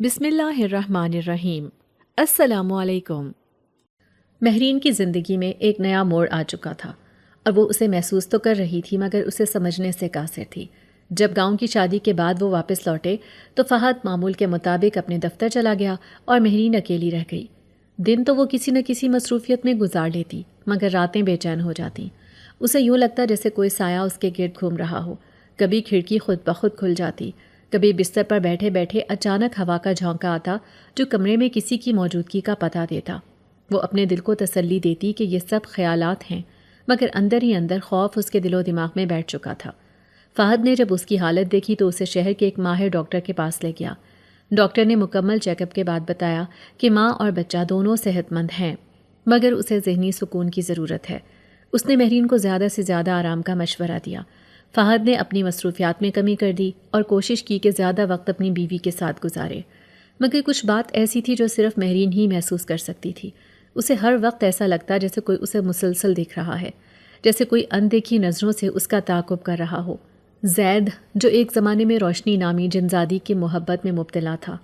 بسم اللہ الرحمن الرحیم۔ السلام علیکم۔ مہرین کی زندگی میں ایک نیا موڑ آ چکا تھا اور وہ اسے محسوس تو کر رہی تھی مگر اسے سمجھنے سے قاصر تھی۔ جب گاؤں کی شادی کے بعد وہ واپس لوٹے تو فہد معمول کے مطابق اپنے دفتر چلا گیا اور مہرین اکیلی رہ گئی۔ دن تو وہ کسی نہ کسی مصروفیت میں گزار لیتی مگر راتیں بے چین ہو جاتیں۔ اسے یوں لگتا جیسے کوئی سایہ اس کے گرد گھوم رہا ہو۔ کبھی کھڑکی خود بخود کھل جاتی، کبھی بستر پر بیٹھے بیٹھے اچانک ہوا کا جھونکا آتا جو کمرے میں کسی کی موجودگی کا پتہ دیتا۔ وہ اپنے دل کو تسلی دیتی کہ یہ سب خیالات ہیں مگر اندر ہی اندر خوف اس کے دل و دماغ میں بیٹھ چکا تھا۔ فہد نے جب اس کی حالت دیکھی تو اسے شہر کے ایک ماہر ڈاکٹر کے پاس لے گیا۔ ڈاکٹر نے مکمل چیک اپ کے بعد بتایا کہ ماں اور بچہ دونوں صحت مند ہیں مگر اسے ذہنی سکون کی ضرورت ہے۔ اس نے مہرین کو زیادہ سے زیادہ آرام کا مشورہ دیا۔ فہد نے اپنی مصروفیات میں کمی کر دی اور کوشش کی کہ زیادہ وقت اپنی بیوی کے ساتھ گزارے مگر کچھ بات ایسی تھی جو صرف مہرین ہی محسوس کر سکتی تھی۔ اسے ہر وقت ایسا لگتا جیسے کوئی اسے مسلسل دیکھ رہا ہے، جیسے کوئی اندیکھی نظروں سے اس کا تعاقب کر رہا ہو۔ زید جو ایک زمانے میں روشنی نامی جنزادی کی محبت میں مبتلا تھا،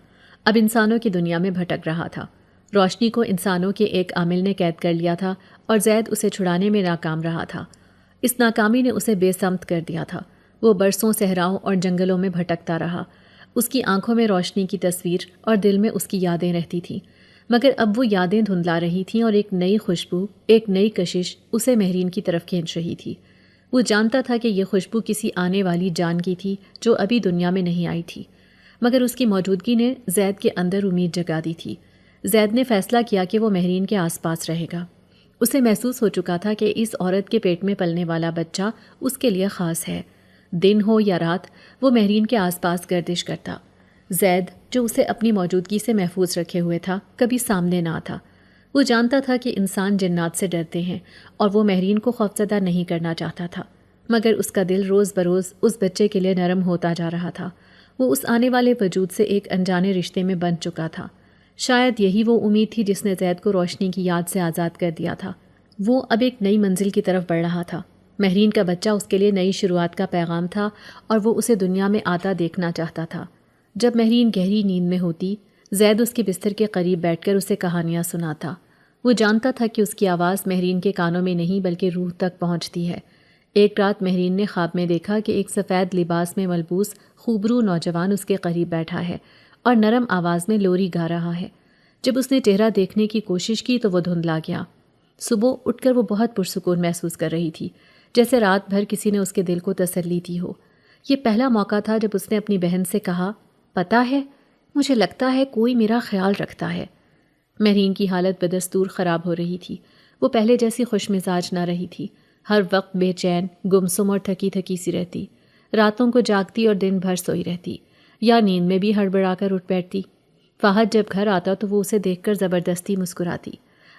اب انسانوں کی دنیا میں بھٹک رہا تھا۔ روشنی کو انسانوں کے ایک عامل نے قید کر لیا تھا اور زید اسے چھڑانے میں ناکام رہا تھا۔ اس ناکامی نے اسے بے سمت کر دیا تھا۔ وہ برسوں صحراؤں اور جنگلوں میں بھٹکتا رہا۔ اس کی آنکھوں میں روشنی کی تصویر اور دل میں اس کی یادیں رہتی تھیں مگر اب وہ یادیں دھندلا رہی تھیں اور ایک نئی خوشبو، ایک نئی کشش اسے مہرین کی طرف کھینچ رہی تھی۔ وہ جانتا تھا کہ یہ خوشبو کسی آنے والی جان کی تھی جو ابھی دنیا میں نہیں آئی تھی مگر اس کی موجودگی نے زید کے اندر امید جگا دی تھی۔ زید نے فیصلہ کیا کہ وہ مہرین کے آس پاس رہے گا۔ اسے محسوس ہو چکا تھا کہ اس عورت کے پیٹ میں پلنے والا بچہ اس کے لیے خاص ہے۔ دن ہو یا رات وہ مہرین کے آس پاس گردش کرتا۔ زید جو اسے اپنی موجودگی سے محفوظ رکھے ہوئے تھا کبھی سامنے نہ آتا۔ وہ جانتا تھا کہ انسان جنات سے ڈرتے ہیں اور وہ مہرین کو خوفزدہ نہیں کرنا چاہتا تھا مگر اس کا دل روز بروز اس بچے کے لیے نرم ہوتا جا رہا تھا۔ وہ اس آنے والے وجود سے ایک انجانے رشتے میں بندھ چکا تھا۔ شاید یہی وہ امید تھی جس نے زید کو روشنی کی یاد سے آزاد کر دیا تھا۔ وہ اب ایک نئی منزل کی طرف بڑھ رہا تھا۔ مہرین کا بچہ اس کے لیے نئی شروعات کا پیغام تھا اور وہ اسے دنیا میں آتا دیکھنا چاہتا تھا۔ جب مہرین گہری نیند میں ہوتی، زید اس کے بستر کے قریب بیٹھ کر اسے کہانیاں سناتا۔ وہ جانتا تھا کہ اس کی آواز مہرین کے کانوں میں نہیں بلکہ روح تک پہنچتی ہے۔ ایک رات مہرین نے خواب میں دیکھا کہ ایک سفید لباس میں ملبوس خوبرو نوجوان اس کے قریب بیٹھا ہے اور نرم آواز میں لوری گا رہا ہے۔ جب اس نے چہرہ دیکھنے کی کوشش کی تو وہ دھندلا گیا۔ صبح اٹھ کر وہ بہت پرسکون محسوس کر رہی تھی، جیسے رات بھر کسی نے اس کے دل کو تسلی دی ہو۔ یہ پہلا موقع تھا جب اس نے اپنی بہن سے کہا، پتہ ہے مجھے لگتا ہے کوئی میرا خیال رکھتا ہے۔ مہرین کی حالت بدستور خراب ہو رہی تھی۔ وہ پہلے جیسی خوش مزاج نہ رہی تھی۔ ہر وقت بے چین، گمسم اور تھکی تھکی سی رہتی۔ راتوں کو جاگتی اور دن بھر سوئی رہتی یا نیند میں بھی ہڑبڑا کر اٹھ بیٹھتی۔ فہد جب گھر آتا تو وہ اسے دیکھ کر زبردستی مسکراتی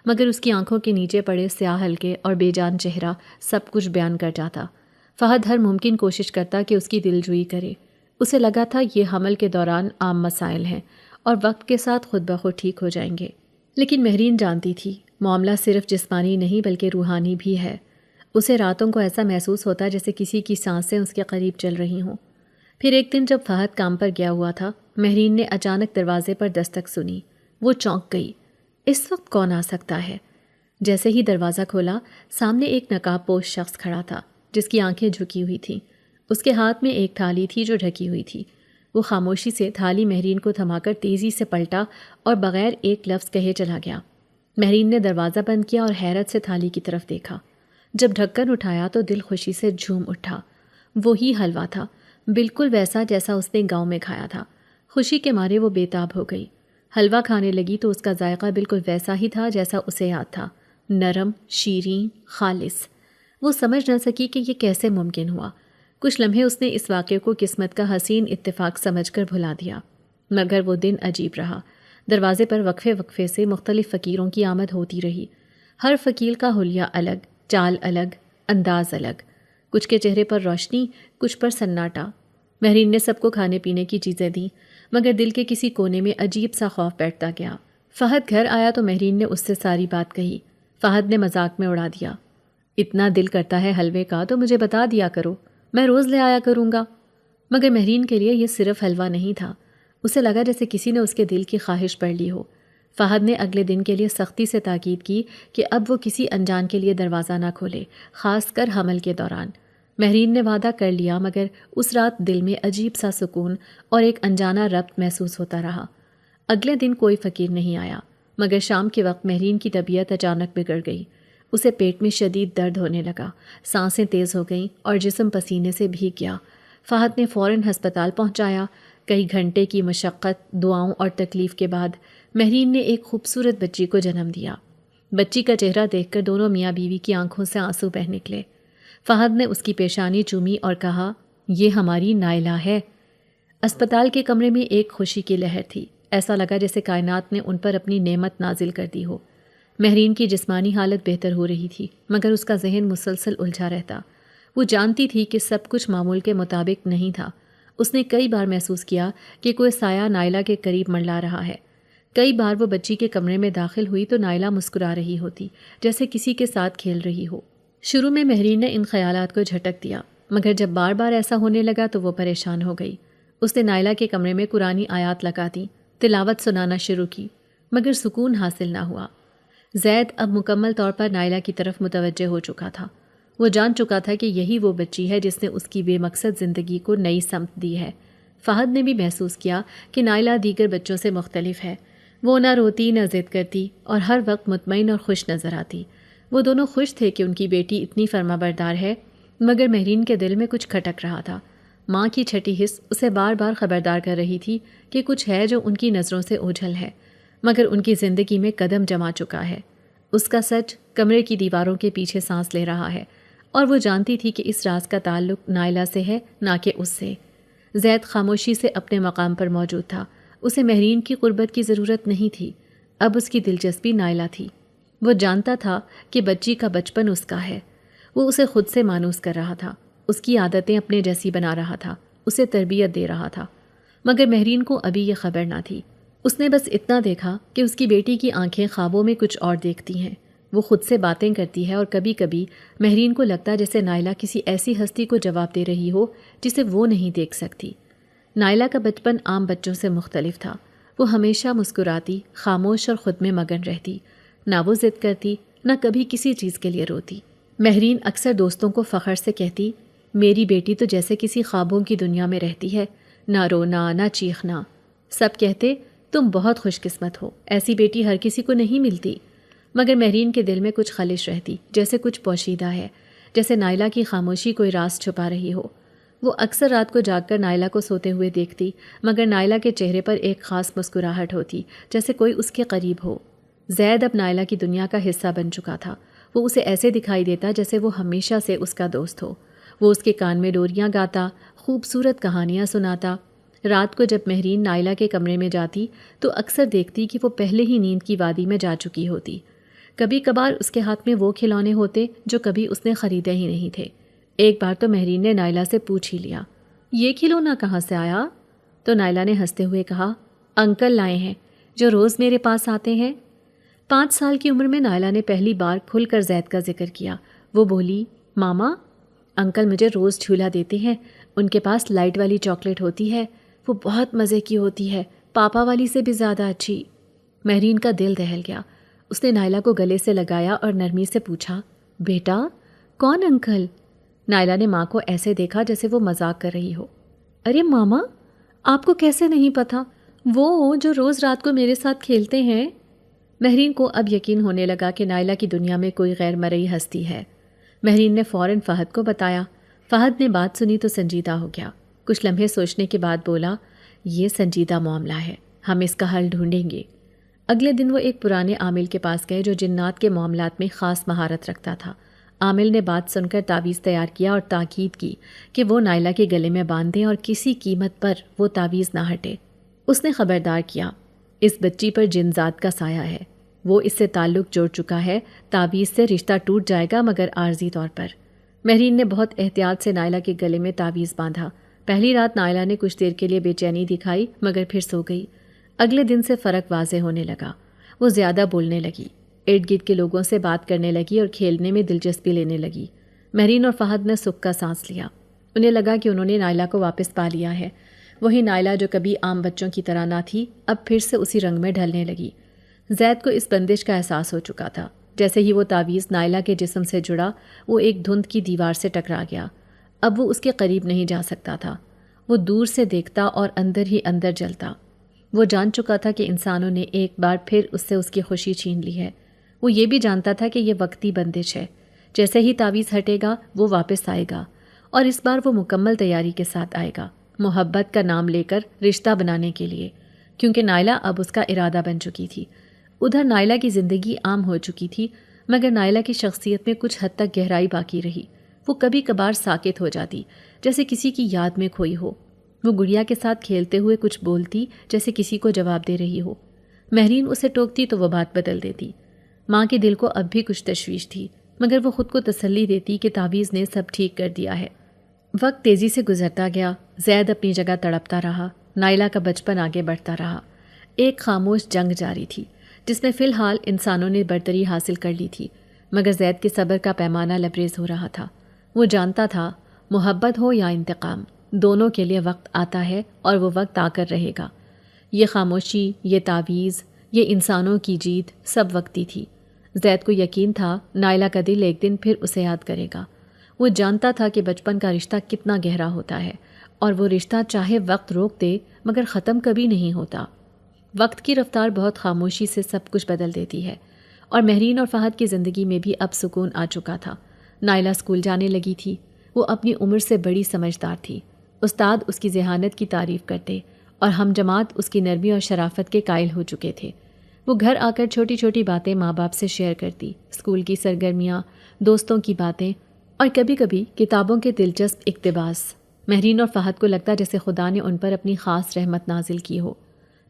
مگر اس کی آنکھوں کے نیچے پڑے سیاہ ہلکے اور بے جان چہرہ سب کچھ بیان کر جاتا۔ فہد ہر ممکن کوشش کرتا کہ اس کی دلجوئی کرے۔ اسے لگا تھا یہ حمل کے دوران عام مسائل ہیں اور وقت کے ساتھ خود بخود ٹھیک ہو جائیں گے، لیکن مہرین جانتی تھی معاملہ صرف جسمانی نہیں بلکہ روحانی بھی ہے۔ اسے راتوں کو ایسا محسوس ہوتا جیسے کسی کی سانسیں اس کے قریب چل رہی ہوں۔ پھر ایک دن جب فہد کام پر گیا ہوا تھا، مہرین نے اچانک دروازے پر دستک سنی۔ وہ چونک گئی۔ اس وقت کون آ سکتا ہے؟ جیسے ہی دروازہ کھولا، سامنے ایک نقاب پوش شخص کھڑا تھا جس کی آنکھیں جھکی ہوئی تھیں۔ اس کے ہاتھ میں ایک تھالی تھی جو ڈھکی ہوئی تھی۔ وہ خاموشی سے تھالی مہرین کو تھما کر تیزی سے پلٹا اور بغیر ایک لفظ کہے چلا گیا۔ مہرین نے دروازہ بند کیا اور حیرت سے تھالی کی طرف دیکھا۔ جب ڈھکن اٹھایا تو دل خوشی سے جھوم اٹھا۔ وہی حلوہ تھا، بالکل ویسا جیسا اس نے گاؤں میں کھایا تھا۔ خوشی کے مارے وہ بے تاب ہو گئی۔ حلوہ کھانے لگی تو اس کا ذائقہ بالکل ویسا ہی تھا جیسا اسے یاد تھا، نرم، شیریں، خالص۔ وہ سمجھ نہ سکی کہ یہ کیسے ممکن ہوا۔ کچھ لمحے اس نے اس واقعے کو قسمت کا حسین اتفاق سمجھ کر بھلا دیا مگر وہ دن عجیب رہا۔ دروازے پر وقفے وقفے سے مختلف فقیروں کی آمد ہوتی رہی۔ ہر فقیر کا حلیہ الگ، چال الگ، انداز الگ۔ کچھ کے چہرے پر روشنی، کچھ پر سناٹا۔ مہرین نے سب کو کھانے پینے کی چیزیں دیں مگر دل کے کسی کونے میں عجیب سا خوف بیٹھتا گیا۔ فہد گھر آیا تو مہرین نے اس سے ساری بات کہی۔ فہد نے مذاق میں اڑا دیا، اتنا دل کرتا ہے حلوے کا تو مجھے بتا دیا کرو، میں روز لے آیا کروں گا۔ مگر مہرین کے لیے یہ صرف حلوہ نہیں تھا، اسے لگا جیسے کسی نے اس کے دل کی خواہش پڑھ لی ہو۔ فہد نے اگلے دن کے لیے سختی سے تاکید کی کہ اب وہ کسی انجان کے لیے دروازہ نہ کھولے، خاص کر حمل کے دوران۔ مہرین نے وعدہ کر لیا، مگر اس رات دل میں عجیب سا سکون اور ایک انجانہ ربط محسوس ہوتا رہا۔ اگلے دن کوئی فقیر نہیں آیا، مگر شام کے وقت مہرین کی طبیعت اچانک بگڑ گئی۔ اسے پیٹ میں شدید درد ہونے لگا، سانسیں تیز ہو گئیں اور جسم پسینے سے بھیگ گیا۔ فہد نے فوراً ہسپتال پہنچایا۔ کئی گھنٹے کی مشقت، دعاؤں اور تکلیف کے بعد مہرین نے ایک خوبصورت بچی کو جنم دیا۔ بچی کا چہرہ دیکھ کر دونوں میاں بیوی کی آنکھوں سے آنسو بہہ نکلے۔ فہد نے اس کی پیشانی چومی اور کہا، یہ ہماری نائلہ ہے۔ اسپتال کے کمرے میں ایک خوشی کی لہر تھی، ایسا لگا جیسے کائنات نے ان پر اپنی نعمت نازل کر دی ہو۔ مہرین کی جسمانی حالت بہتر ہو رہی تھی، مگر اس کا ذہن مسلسل الجھا رہتا۔ وہ جانتی تھی کہ سب کچھ معمول کے مطابق نہیں تھا۔ اس نے کئی بار محسوس کیا کہ کوئی سایہ نائلہ کے قریب منڈلا رہا ہے۔ کئی بار وہ بچی کے کمرے میں داخل ہوئی تو نائلہ مسکرا رہی ہوتی، جیسے کسی کے ساتھ کھیل رہی ہو۔ شروع میں مہرین نے ان خیالات کو جھٹک دیا، مگر جب بار بار ایسا ہونے لگا تو وہ پریشان ہو گئی۔ اس نے نائلہ کے کمرے میں قرآنی آیات لگا دیں، تلاوت سنانا شروع کی، مگر سکون حاصل نہ ہوا۔ زید اب مکمل طور پر نائلہ کی طرف متوجہ ہو چکا تھا۔ وہ جان چکا تھا کہ یہی وہ بچی ہے جس نے اس کی بے مقصد زندگی کو نئی سمت دی ہے۔ فہد نے بھی محسوس کیا کہ نائلہ دیگر بچوں سے مختلف ہے۔ وہ نہ روتی نہ ضد کرتی اور ہر وقت مطمئن اور خوش نظر آتی۔ وہ دونوں خوش تھے کہ ان کی بیٹی اتنی فرما بردار ہے، مگر مہرین کے دل میں کچھ کھٹک رہا تھا۔ ماں کی چھٹی حس اسے بار بار خبردار کر رہی تھی کہ کچھ ہے جو ان کی نظروں سے اوجھل ہے، مگر ان کی زندگی میں قدم جما چکا ہے۔ اس کا سچ کمرے کی دیواروں کے پیچھے سانس لے رہا ہے، اور وہ جانتی تھی کہ اس راز کا تعلق نائلہ سے ہے، نہ کہ اس سے۔ زید خاموشی سے اپنے مقام پر موجود تھا۔ اسے مہرین کی قربت کی ضرورت نہیں تھی، اب اس کی دلچسپی نائلہ تھی۔ وہ جانتا تھا کہ بچی کا بچپن اس کا ہے۔ وہ اسے خود سے مانوس کر رہا تھا، اس کی عادتیں اپنے جیسی بنا رہا تھا، اسے تربیت دے رہا تھا، مگر مہرین کو ابھی یہ خبر نہ تھی۔ اس نے بس اتنا دیکھا کہ اس کی بیٹی کی آنکھیں خوابوں میں کچھ اور دیکھتی ہیں۔ وہ خود سے باتیں کرتی ہے اور کبھی کبھی مہرین کو لگتا جیسے نائلہ کسی ایسی ہستی کو جواب دے رہی ہو جسے وہ نہیں دیکھ سکتی۔ نائلہ کا بچپن عام بچوں سے مختلف تھا۔ وہ ہمیشہ مسکراتی، خاموش اور خود میں مگن رہتی، نہ وہ ضد کرتی، نہ کبھی کسی چیز کے لیے روتی۔ مہرین اکثر دوستوں کو فخر سے کہتی، میری بیٹی تو جیسے کسی خوابوں کی دنیا میں رہتی ہے، نہ رونا نہ چیخنا۔ سب کہتے تم بہت خوش قسمت ہو، ایسی بیٹی ہر کسی کو نہیں ملتی، مگر مہرین کے دل میں کچھ خلش رہتی، جیسے کچھ پوشیدہ ہے، جیسے نائلہ کی خاموشی کوئی راز چھپا رہی ہو۔ وہ اکثر رات کو جاگ کر نائلہ کو سوتے ہوئے دیکھتی، مگر نائلہ کے چہرے پر ایک خاص مسکراہٹ ہوتی، جیسے کوئی اس کے قریب ہو۔ زید اب نائلہ کی دنیا کا حصہ بن چکا تھا۔ وہ اسے ایسے دکھائی دیتا جیسے وہ ہمیشہ سے اس کا دوست ہو۔ وہ اس کے کان میں ڈوریاں گاتا، خوبصورت کہانیاں سناتا۔ رات کو جب مہرین نائلہ کے کمرے میں جاتی تو اکثر دیکھتی کہ وہ پہلے ہی نیند کی وادی میں جا چکی ہوتی۔ کبھی کبھار اس کے ہاتھ میں وہ کھلونے ہوتے جو کبھی اس نے خریدے ہی نہیں تھے۔ ایک بار تو مہرین نے نائلہ سے پوچھ ہی لیا، یہ کھلونا کہاں سے آیا؟ تو نائلہ نے ہنستے ہوئے کہا، انکل لائے ہیں، جو روز میرے پاس آتے ہیں۔ 5 سال کی عمر میں نائلہ نے پہلی بار کھل کر زید کا ذکر کیا۔ وہ بولی، ماما، انکل مجھے روز جھولا دیتے ہیں، ان کے پاس لائٹ والی چاکلیٹ ہوتی ہے، وہ بہت مزے کی ہوتی ہے، پاپا والی سے بھی زیادہ اچھی۔ مہرین کا دل دہل گیا۔ اس نے نائلہ کو گلے سے لگایا اور نرمی سے پوچھا، بیٹا کون انکل؟ نائلہ نے ماں کو ایسے دیکھا جیسے وہ مذاق کر رہی ہو۔ ارے ماما، آپ کو کیسے نہیں پتا؟ وہ جو روز رات کو میرے ساتھ کھیلتے ہیں۔ مہرین کو اب یقین ہونے لگا کہ نائلہ کی دنیا میں کوئی غیر مرئی ہستی ہے۔ مہرین نے فوراً فہد کو بتایا۔ فہد نے بات سنی تو سنجیدہ ہو گیا۔ کچھ لمحے سوچنے کے بعد بولا، یہ سنجیدہ معاملہ ہے، ہم اس کا حل ڈھونڈیں گے۔ اگلے دن وہ ایک پرانے عامل کے پاس گئے جو جنات کے معاملات میں خاص مہارت رکھتا تھا۔ عامل نے بات سن کر تعویذ تیار کیا اور تاکید کی کہ وہ نائلہ کے گلے میں باندھ دیں اور کسی قیمت پر وہ تعویذ نہ ہٹے۔ اس نے خبردار کیا، اس بچی پر جن ذات کا سایہ ہے، وہ اس سے تعلق جوڑ چکا ہے، تعویذ سے رشتہ ٹوٹ جائے گا مگر عارضی طور پر۔ مہرین نے بہت احتیاط سے نائلہ کے گلے میں تعویذ باندھا۔ پہلی رات نائلہ نے کچھ دیر کے لیے بے چینی دکھائی مگر پھر سو گئی۔ اگلے دن سے فرق واضح ہونے لگا۔ وہ زیادہ بولنے لگی، ارد گرد کے لوگوں سے بات کرنے لگی اور کھیلنے میں دلچسپی لینے لگی۔ مہرین اور فہد نے سکھ کا سانس لیا۔ انہیں لگا کہ انہوں نے نائلہ کو واپس پا لیا ہے۔ وہی نائلہ جو کبھی عام بچوں کی طرح نہ تھی اب پھر سے اسی رنگ میں ڈھلنے لگی۔ زید کو اس بندش کا احساس ہو چکا تھا۔ جیسے ہی وہ تعویذ نائلہ کے جسم سے جڑا وہ ایک دھند کی دیوار سے ٹکرا گیا۔ اب وہ اس کے قریب نہیں جا سکتا تھا۔ وہ دور سے دیکھتا اور اندر ہی اندر جلتا۔ وہ جان چکا تھا کہ انسانوں نے ایک بار پھر اس سے اس کی خوشی چھین لی ہے۔ وہ یہ بھی جانتا تھا کہ یہ وقتی بندش ہے، جیسے ہی تعویذ ہٹے گا وہ واپس آئے گا، اور اس بار وہ مکمل تیاری کے ساتھ آئے گا، محبت کا نام لے کر رشتہ بنانے کے لیے، کیونکہ نائلہ اب اس کا ارادہ بن چکی تھی۔ ادھر نائلہ کی زندگی عام ہو چکی تھی، مگر نائلہ کی شخصیت میں کچھ حد تک گہرائی باقی رہی۔ وہ کبھی کبھار ساکت ہو جاتی، جیسے کسی کی یاد میں کھوئی ہو۔ وہ گڑیا کے ساتھ کھیلتے ہوئے کچھ بولتی، جیسے کسی کو جواب دے رہی ہو۔ مہرین اسے ٹوکتی تو وہ بات بدل دیتی۔ ماں کے دل کو اب بھی کچھ تشویش تھی، مگر وہ خود کو تسلی دیتی کہ تعویذ نے سب ٹھیک کر دیا ہے۔ وقت تیزی سے گزرتا گیا۔ زید اپنی جگہ تڑپتا رہا۔ نائلہ کا بچپن آگے بڑھتا رہا۔ ایک خاموش جنگ جاری تھی، جس میں فی الحال انسانوں نے برتری حاصل کر لی تھی، مگر زید کے صبر کا پیمانہ لبریز ہو رہا تھا۔ وہ جانتا تھا محبت ہو یا انتقام، دونوں کے لیے وقت آتا ہے اور وہ وقت آ کر رہے گا۔ یہ خاموشی، یہ تعویذ، یہ انسانوں کی جیت سب وقتی تھی۔ زید کو یقین تھا نائلہ کا دل ایک دن پھر اسے یاد کرے گا۔ وہ جانتا تھا کہ بچپن کا رشتہ کتنا گہرا ہوتا ہے، اور وہ رشتہ چاہے وقت روک دے مگر ختم کبھی نہیں ہوتا۔ وقت کی رفتار بہت خاموشی سے سب کچھ بدل دیتی ہے، اور مہرین اور فہد کی زندگی میں بھی اب سکون آ چکا تھا۔ نائلہ اسکول جانے لگی تھی۔ وہ اپنی عمر سے بڑی سمجھدار تھی۔ استاد اس کی ذہانت کی تعریف کرتے اور ہم جماعت اس کی نرمی اور شرافت کے قائل ہو چکے تھے۔ وہ گھر آ کر چھوٹی چھوٹی باتیں ماں باپ سے شیئر کرتی، اسکول کی سرگرمیاں، دوستوں کی باتیں، اور کبھی کبھی کتابوں کے دلچسپ اقتباس۔ مہرین اور فہد کو لگتا جیسے خدا نے ان پر اپنی خاص رحمت نازل کی ہو۔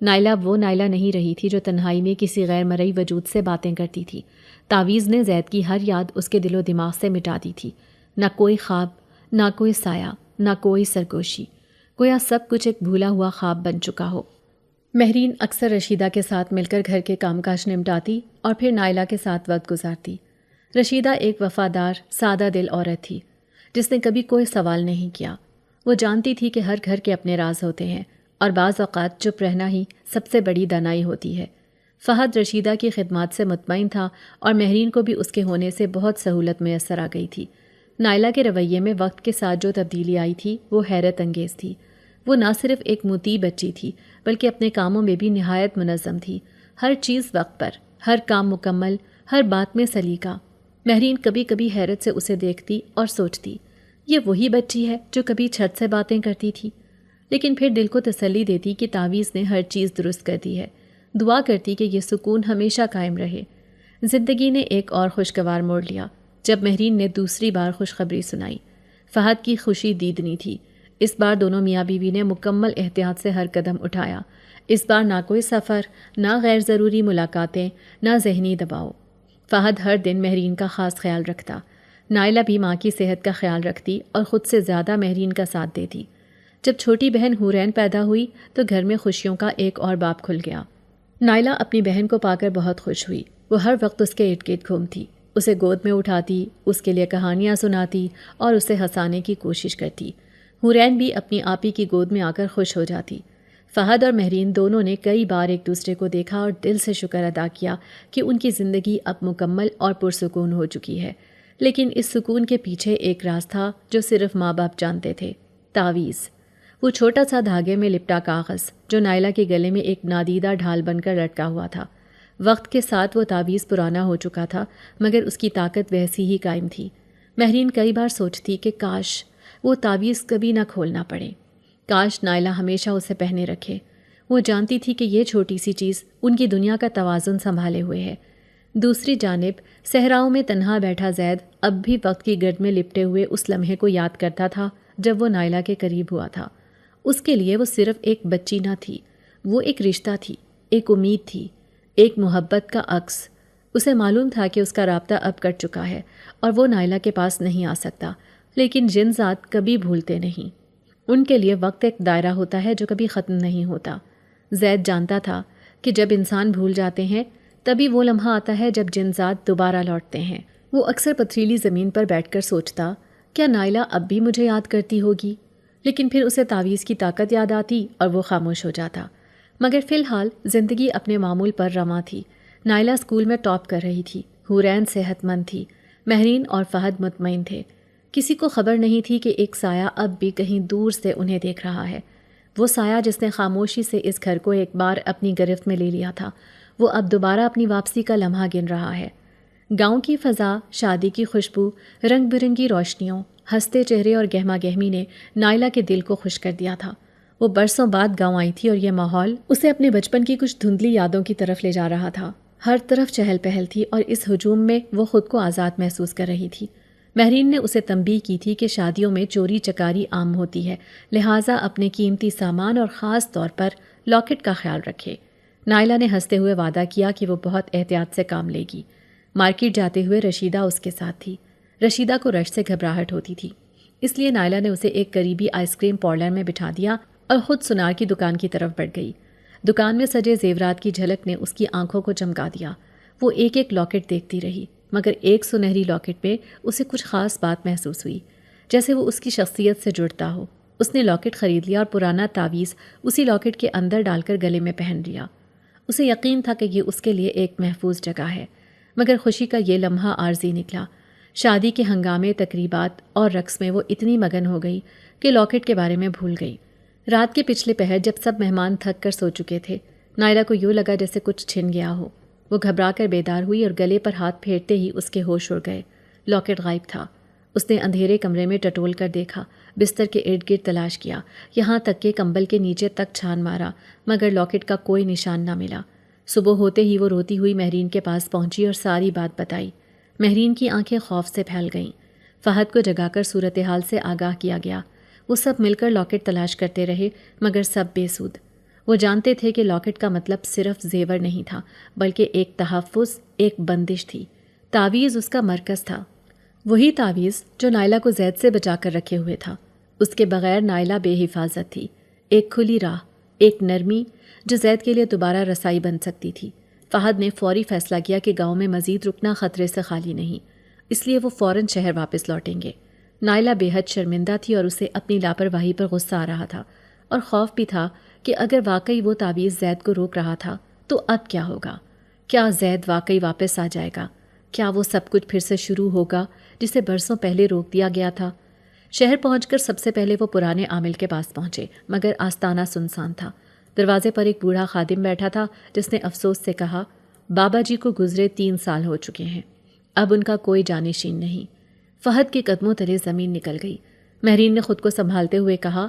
نائلہ وہ نائلہ نہیں رہی تھی جو تنہائی میں کسی غیر مرئی وجود سے باتیں کرتی تھی۔ تعویذ نے زید کی ہر یاد اس کے دل و دماغ سے مٹا دی تھی۔ نہ کوئی خواب، نہ کوئی سایہ، نہ کوئی سرگوشی، گویا سب کچھ ایک بھولا ہوا خواب بن چکا ہو۔ مہرین اکثر رشیدہ کے ساتھ مل کر گھر کے کام کاج نمٹاتی اور پھر نائلہ کے ساتھ وقت گزارتی۔ رشیدہ ایک وفادار، سادہ دل عورت تھی، جس نے کبھی کوئی سوال نہیں کیا۔ وہ جانتی تھی کہ ہر گھر کے اپنے راز ہوتے ہیں، اور بعض اوقات چپ رہنا ہی سب سے بڑی دانائی ہوتی ہے۔ فہد رشیدہ کی خدمات سے مطمئن تھا، اور مہرین کو بھی اس کے ہونے سے بہت سہولت میسر آ گئی تھی۔ نائلہ کے رویے میں وقت کے ساتھ جو تبدیلی آئی تھی وہ حیرت انگیز تھی۔ وہ نہ صرف ایک مطیع بچی تھی، بلکہ اپنے کاموں میں بھی نہایت منظم تھی۔ ہر چیز وقت پر، ہر کام مکمل، ہر بات میں سلیقہ۔ مہرین کبھی کبھی حیرت سے اسے دیکھتی اور سوچتی، یہ وہی بچی ہے جو کبھی چھت سے باتیں کرتی تھی، لیکن پھر دل کو تسلی دیتی کہ تعویذ نے ہر چیز درست کر دی ہے۔ دعا کرتی کہ یہ سکون ہمیشہ قائم رہے۔ زندگی نے ایک اور خوشگوار موڑ لیا جب مہرین نے دوسری بار خوشخبری سنائی۔ فہد کی خوشی دیدنی تھی۔ اس بار دونوں میاں بیوی نے مکمل احتیاط سے ہر قدم اٹھایا۔ اس بار نہ کوئی سفر، نہ غیر ضروری ملاقاتیں، نہ ذہنی دباؤ۔ فہد ہر دن مہرین کا خاص خیال رکھتا۔ نائلہ بھی ماں کی صحت کا خیال رکھتی اور خود سے زیادہ مہرین کا ساتھ دیتی۔ جب چھوٹی بہن حورین پیدا ہوئی تو گھر میں خوشیوں کا ایک اور باب کھل گیا۔ نائلہ اپنی بہن کو پا کر بہت خوش ہوئی۔ وہ ہر وقت اس کے ارد گرد گھومتی، اسے گود میں اٹھاتی، اس کے لیے کہانیاں سناتی اور اسے ہنسانے کی کوشش کرتی۔ حورین بھی اپنی آپی کی گود میں آ کر خوش ہو جاتی۔ فہد اور مہرین دونوں نے کئی بار ایک دوسرے کو دیکھا اور دل سے شکر ادا کیا کہ ان کی زندگی اب مکمل اور پرسکون ہو چکی ہے۔ لیکن اس سکون کے پیچھے ایک راز تھا جو صرف ماں باپ جانتے تھے، تعویذ۔ وہ چھوٹا سا دھاگے میں لپٹا کاغذ جو نائلہ کے گلے میں ایک نادیدہ ڈھال بن کر لٹکا ہوا تھا۔ وقت کے ساتھ وہ تعویذ پرانا ہو چکا تھا، مگر اس کی طاقت ویسی ہی قائم تھی۔ مہرین کئی بار سوچتی کہ کاش وہ تعویذ کبھی نہ کھولنا پڑے، کاش نائلہ ہمیشہ اسے پہنے رکھے۔ وہ جانتی تھی کہ یہ چھوٹی سی چیز ان کی دنیا کا توازن سنبھالے ہوئے ہے۔ دوسری جانب صحراؤں میں تنہا بیٹھا زید اب بھی وقت کی گرد میں لپٹے ہوئے اس لمحے کو یاد کرتا تھا جب وہ نائلہ کے قریب ہوا تھا۔ اس کے لیے وہ صرف ایک بچی نہ تھی، وہ ایک رشتہ تھی، ایک امید تھی، ایک محبت کا عکس۔ اسے معلوم تھا کہ اس کا رابطہ اب کٹ چکا ہے اور وہ نائلہ کے پاس نہیں آ سکتا، لیکن جن ذات کبھی بھولتے نہیں۔ ان کے لیے وقت ایک دائرہ ہوتا ہے جو کبھی ختم نہیں ہوتا۔ زید جانتا تھا کہ جب انسان بھول جاتے ہیں تبھی وہ لمحہ آتا ہے جب جن ذات دوبارہ لوٹتے ہیں۔ وہ اکثر پتھریلی زمین پر بیٹھ کر سوچتا، کیا نائلہ اب بھی مجھے یاد کرتی ہوگی؟ لیکن پھر اسے تعویذ کی طاقت یاد آتی اور وہ خاموش ہو جاتا۔ مگر فی الحال زندگی اپنے معمول پر رواں تھی۔ نائلہ اسکول میں ٹاپ کر رہی تھی، حورین صحت مند تھی، مہرین اور فہد مطمئن تھے۔ کسی کو خبر نہیں تھی کہ ایک سایہ اب بھی کہیں دور سے انہیں دیکھ رہا ہے۔ وہ سایہ جس نے خاموشی سے اس گھر کو ایک بار اپنی گرفت میں لے لیا تھا، وہ اب دوبارہ اپنی واپسی کا لمحہ گن رہا ہے۔ گاؤں کی فضا، شادی کی خوشبو، رنگ برنگی روشنیوں، ہنستے چہرے اور گہما گہمی نے نائلہ کے دل کو خوش کر دیا تھا۔ وہ برسوں بعد گاؤں آئی تھی اور یہ ماحول اسے اپنے بچپن کی کچھ دھندلی یادوں کی طرف لے جا رہا تھا۔ ہر طرف چہل پہل تھی اور اس ہجوم میں وہ خود کو آزاد محسوس کر رہی تھی۔ مہرین نے اسے تنبیہ کی تھی کہ شادیوں میں چوری چکاری عام ہوتی ہے، لہٰذا اپنے قیمتی سامان اور خاص طور پر لاکٹ کا خیال رکھے۔ نائلہ نے ہنستے ہوئے وعدہ کیا کہ وہ بہت احتیاط سے کام لے گی۔ مارکیٹ جاتے ہوئے رشیدہ اس کے ساتھ تھی۔ رشیدہ کو رش سے گھبراہٹ ہوتی تھی، اس لیے نائلہ نے اسے ایک قریبی آئس کریم پارلر میں بٹھا دیا اور خود سنار کی دکان کی طرف بڑھ گئی۔ دکان میں سجے زیورات کی جھلک نے اس کی آنکھوں کو چمکا دیا۔ وہ ایک ایک لاکٹ دیکھتی رہی، مگر ایک سنہری لاکٹ میں اسے کچھ خاص بات محسوس ہوئی، جیسے وہ اس کی شخصیت سے جڑتا ہو۔ اس نے لاکٹ خرید لیا اور پرانا تعویذ اسی لاکٹ کے اندر ڈال کر گلے میں پہن لیا۔ اسے یقین تھا کہ یہ اس کے لیے ایک محفوظ جگہ ہے، مگر خوشی کا یہ لمحہ عارضی نکلا۔ شادی کے ہنگامے، تقریبات اور رقص میں وہ اتنی مگن ہو گئی کہ لاکٹ کے بارے میں بھول گئی۔ رات کے پچھلے پہر جب سب مہمان تھک کر سو چکے تھے، نائلہ کو یوں لگا جیسے کچھ چھن گیا ہو۔ وہ گھبرا کر بیدار ہوئی اور گلے پر ہاتھ پھیرتے ہی اس کے ہوش اڑ گئے۔ لاکٹ غائب تھا۔ اس نے اندھیرے کمرے میں ٹٹول کر دیکھا، بستر کے ارد گرد تلاش کیا، یہاں تک کہ کمبل کے نیچے تک چھان مارا، مگر لاکٹ کا کوئی نشان نہ ملا۔ صبح ہوتے ہی وہ روتی ہوئی مہرین کے پاس پہنچی اور ساری بات بتائی۔ مہرین کی آنکھیں خوف سے پھیل گئیں۔ فہد کو جگا کر صورتحال سے آگاہ کیا گیا۔ وہ سب مل کر لاکٹ تلاش کرتے رہے، مگر سب بے سود۔ وہ جانتے تھے کہ لاکٹ کا مطلب صرف زیور نہیں تھا، بلکہ ایک تحفظ، ایک بندش تھی۔ تعویذ اس کا مرکز تھا، وہی تعویذ جو نائلہ کو زید سے بچا کر رکھے ہوئے تھا۔ اس کے بغیر نائلہ بے حفاظت تھی۔ ایک کھلی راہ، ایک نرمی جو زید کے لیے دوبارہ رسائی بن سکتی تھی۔ فہد نے فوری فیصلہ کیا کہ گاؤں میں مزید رکنا خطرے سے خالی نہیں، اس لیے وہ فوراً شہر واپس لوٹیں گے۔ نائلہ بے حد شرمندہ تھی اور اسے اپنی لاپرواہی پر غصہ آ رہا تھا، اور خوف بھی تھا کہ اگر واقعی وہ تعویذ زید کو روک رہا تھا تو اب کیا ہوگا؟ کیا زید واقعی واپس آ جائے گا؟ کیا وہ سب کچھ پھر سے شروع ہوگا جسے برسوں پہلے روک دیا گیا تھا؟ شہر پہنچ کر سب سے پہلے وہ پرانے عامل کے پاس پہنچے، مگر آستانہ سنسان تھا۔ دروازے پر ایک بوڑھا خادم بیٹھا تھا جس نے افسوس سے کہا، بابا جی کو گزرے 3 سال ہو چکے ہیں، اب ان کا کوئی جانشین نہیں۔ فہد کے قدموں تلے زمین نکل گئی۔ مہرین نے خود کو سنبھالتے ہوئے کہا،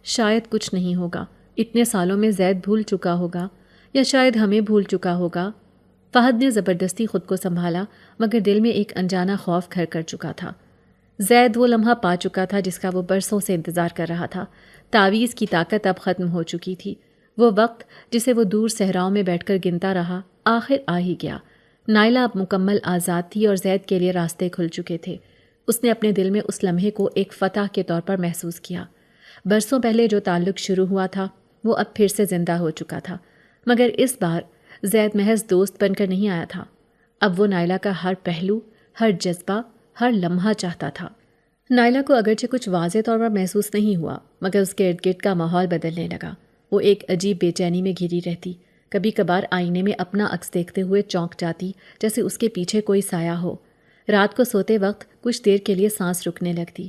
شاید کچھ نہیں ہوگا، اتنے سالوں میں زید بھول چکا ہوگا، یا شاید ہمیں بھول چکا ہوگا۔ فہد نے زبردستی خود کو سنبھالا، مگر دل میں ایک انجانا خوف گھر کر چکا تھا۔ زید وہ لمحہ پا چکا تھا جس کا وہ برسوں سے انتظار کر رہا تھا۔ تعویذ کی طاقت اب ختم ہو چکی تھی۔ وہ وقت جسے وہ دور صحراؤں میں بیٹھ کر گنتا رہا، آخر آ ہی گیا۔ نائلہ اب مکمل آزاد تھی اور زید کے لیے راستے کھل چکے تھے۔ اس نے اپنے دل میں اس لمحے کو ایک فتح کے طور پر محسوس کیا۔ برسوں پہلے جو تعلق شروع ہوا تھا وہ اب پھر سے زندہ ہو چکا تھا، مگر اس بار زید محض دوست بن کر نہیں آیا تھا۔ اب وہ نائلہ کا ہر پہلو، ہر جذبہ، ہر لمحہ چاہتا تھا۔ نائلہ کو اگرچہ کچھ واضح طور پر محسوس نہیں ہوا، مگر اس کے ارد گرد کا ماحول بدلنے لگا۔ وہ ایک عجیب بے چینی میں گھری رہتی، کبھی کبھار آئینے میں اپنا عکس دیکھتے ہوئے چونک جاتی جیسے اس کے پیچھے کوئی سایہ ہو۔ رات کو سوتے وقت کچھ دیر کے لیے سانس رکنے لگتی۔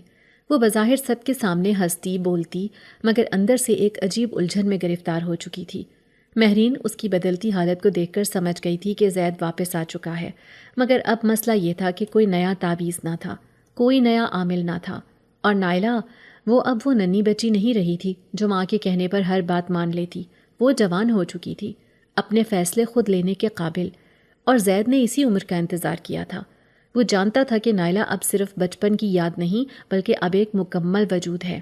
وہ بظاہر سب کے سامنے ہنستی، بولتی، مگر اندر سے ایک عجیب الجھن میں گرفتار ہو چکی تھی۔ مہرین اس کی بدلتی حالت کو دیکھ کر سمجھ گئی تھی کہ زید واپس آ چکا ہے، مگر اب مسئلہ یہ تھا کہ کوئی نیا تعویذ نہ تھا، کوئی نیا عامل نہ تھا، اور نائلہ اب وہ ننھی بچی نہیں رہی تھی جو ماں کے کہنے پر ہر بات مان لیتی۔ وہ جوان ہو چکی تھی، اپنے فیصلے خود لینے کے قابل، اور زید نے اسی عمر کا انتظار کیا تھا۔ وہ جانتا تھا کہ نائلہ اب صرف بچپن کی یاد نہیں، بلکہ اب ایک مکمل وجود ہے،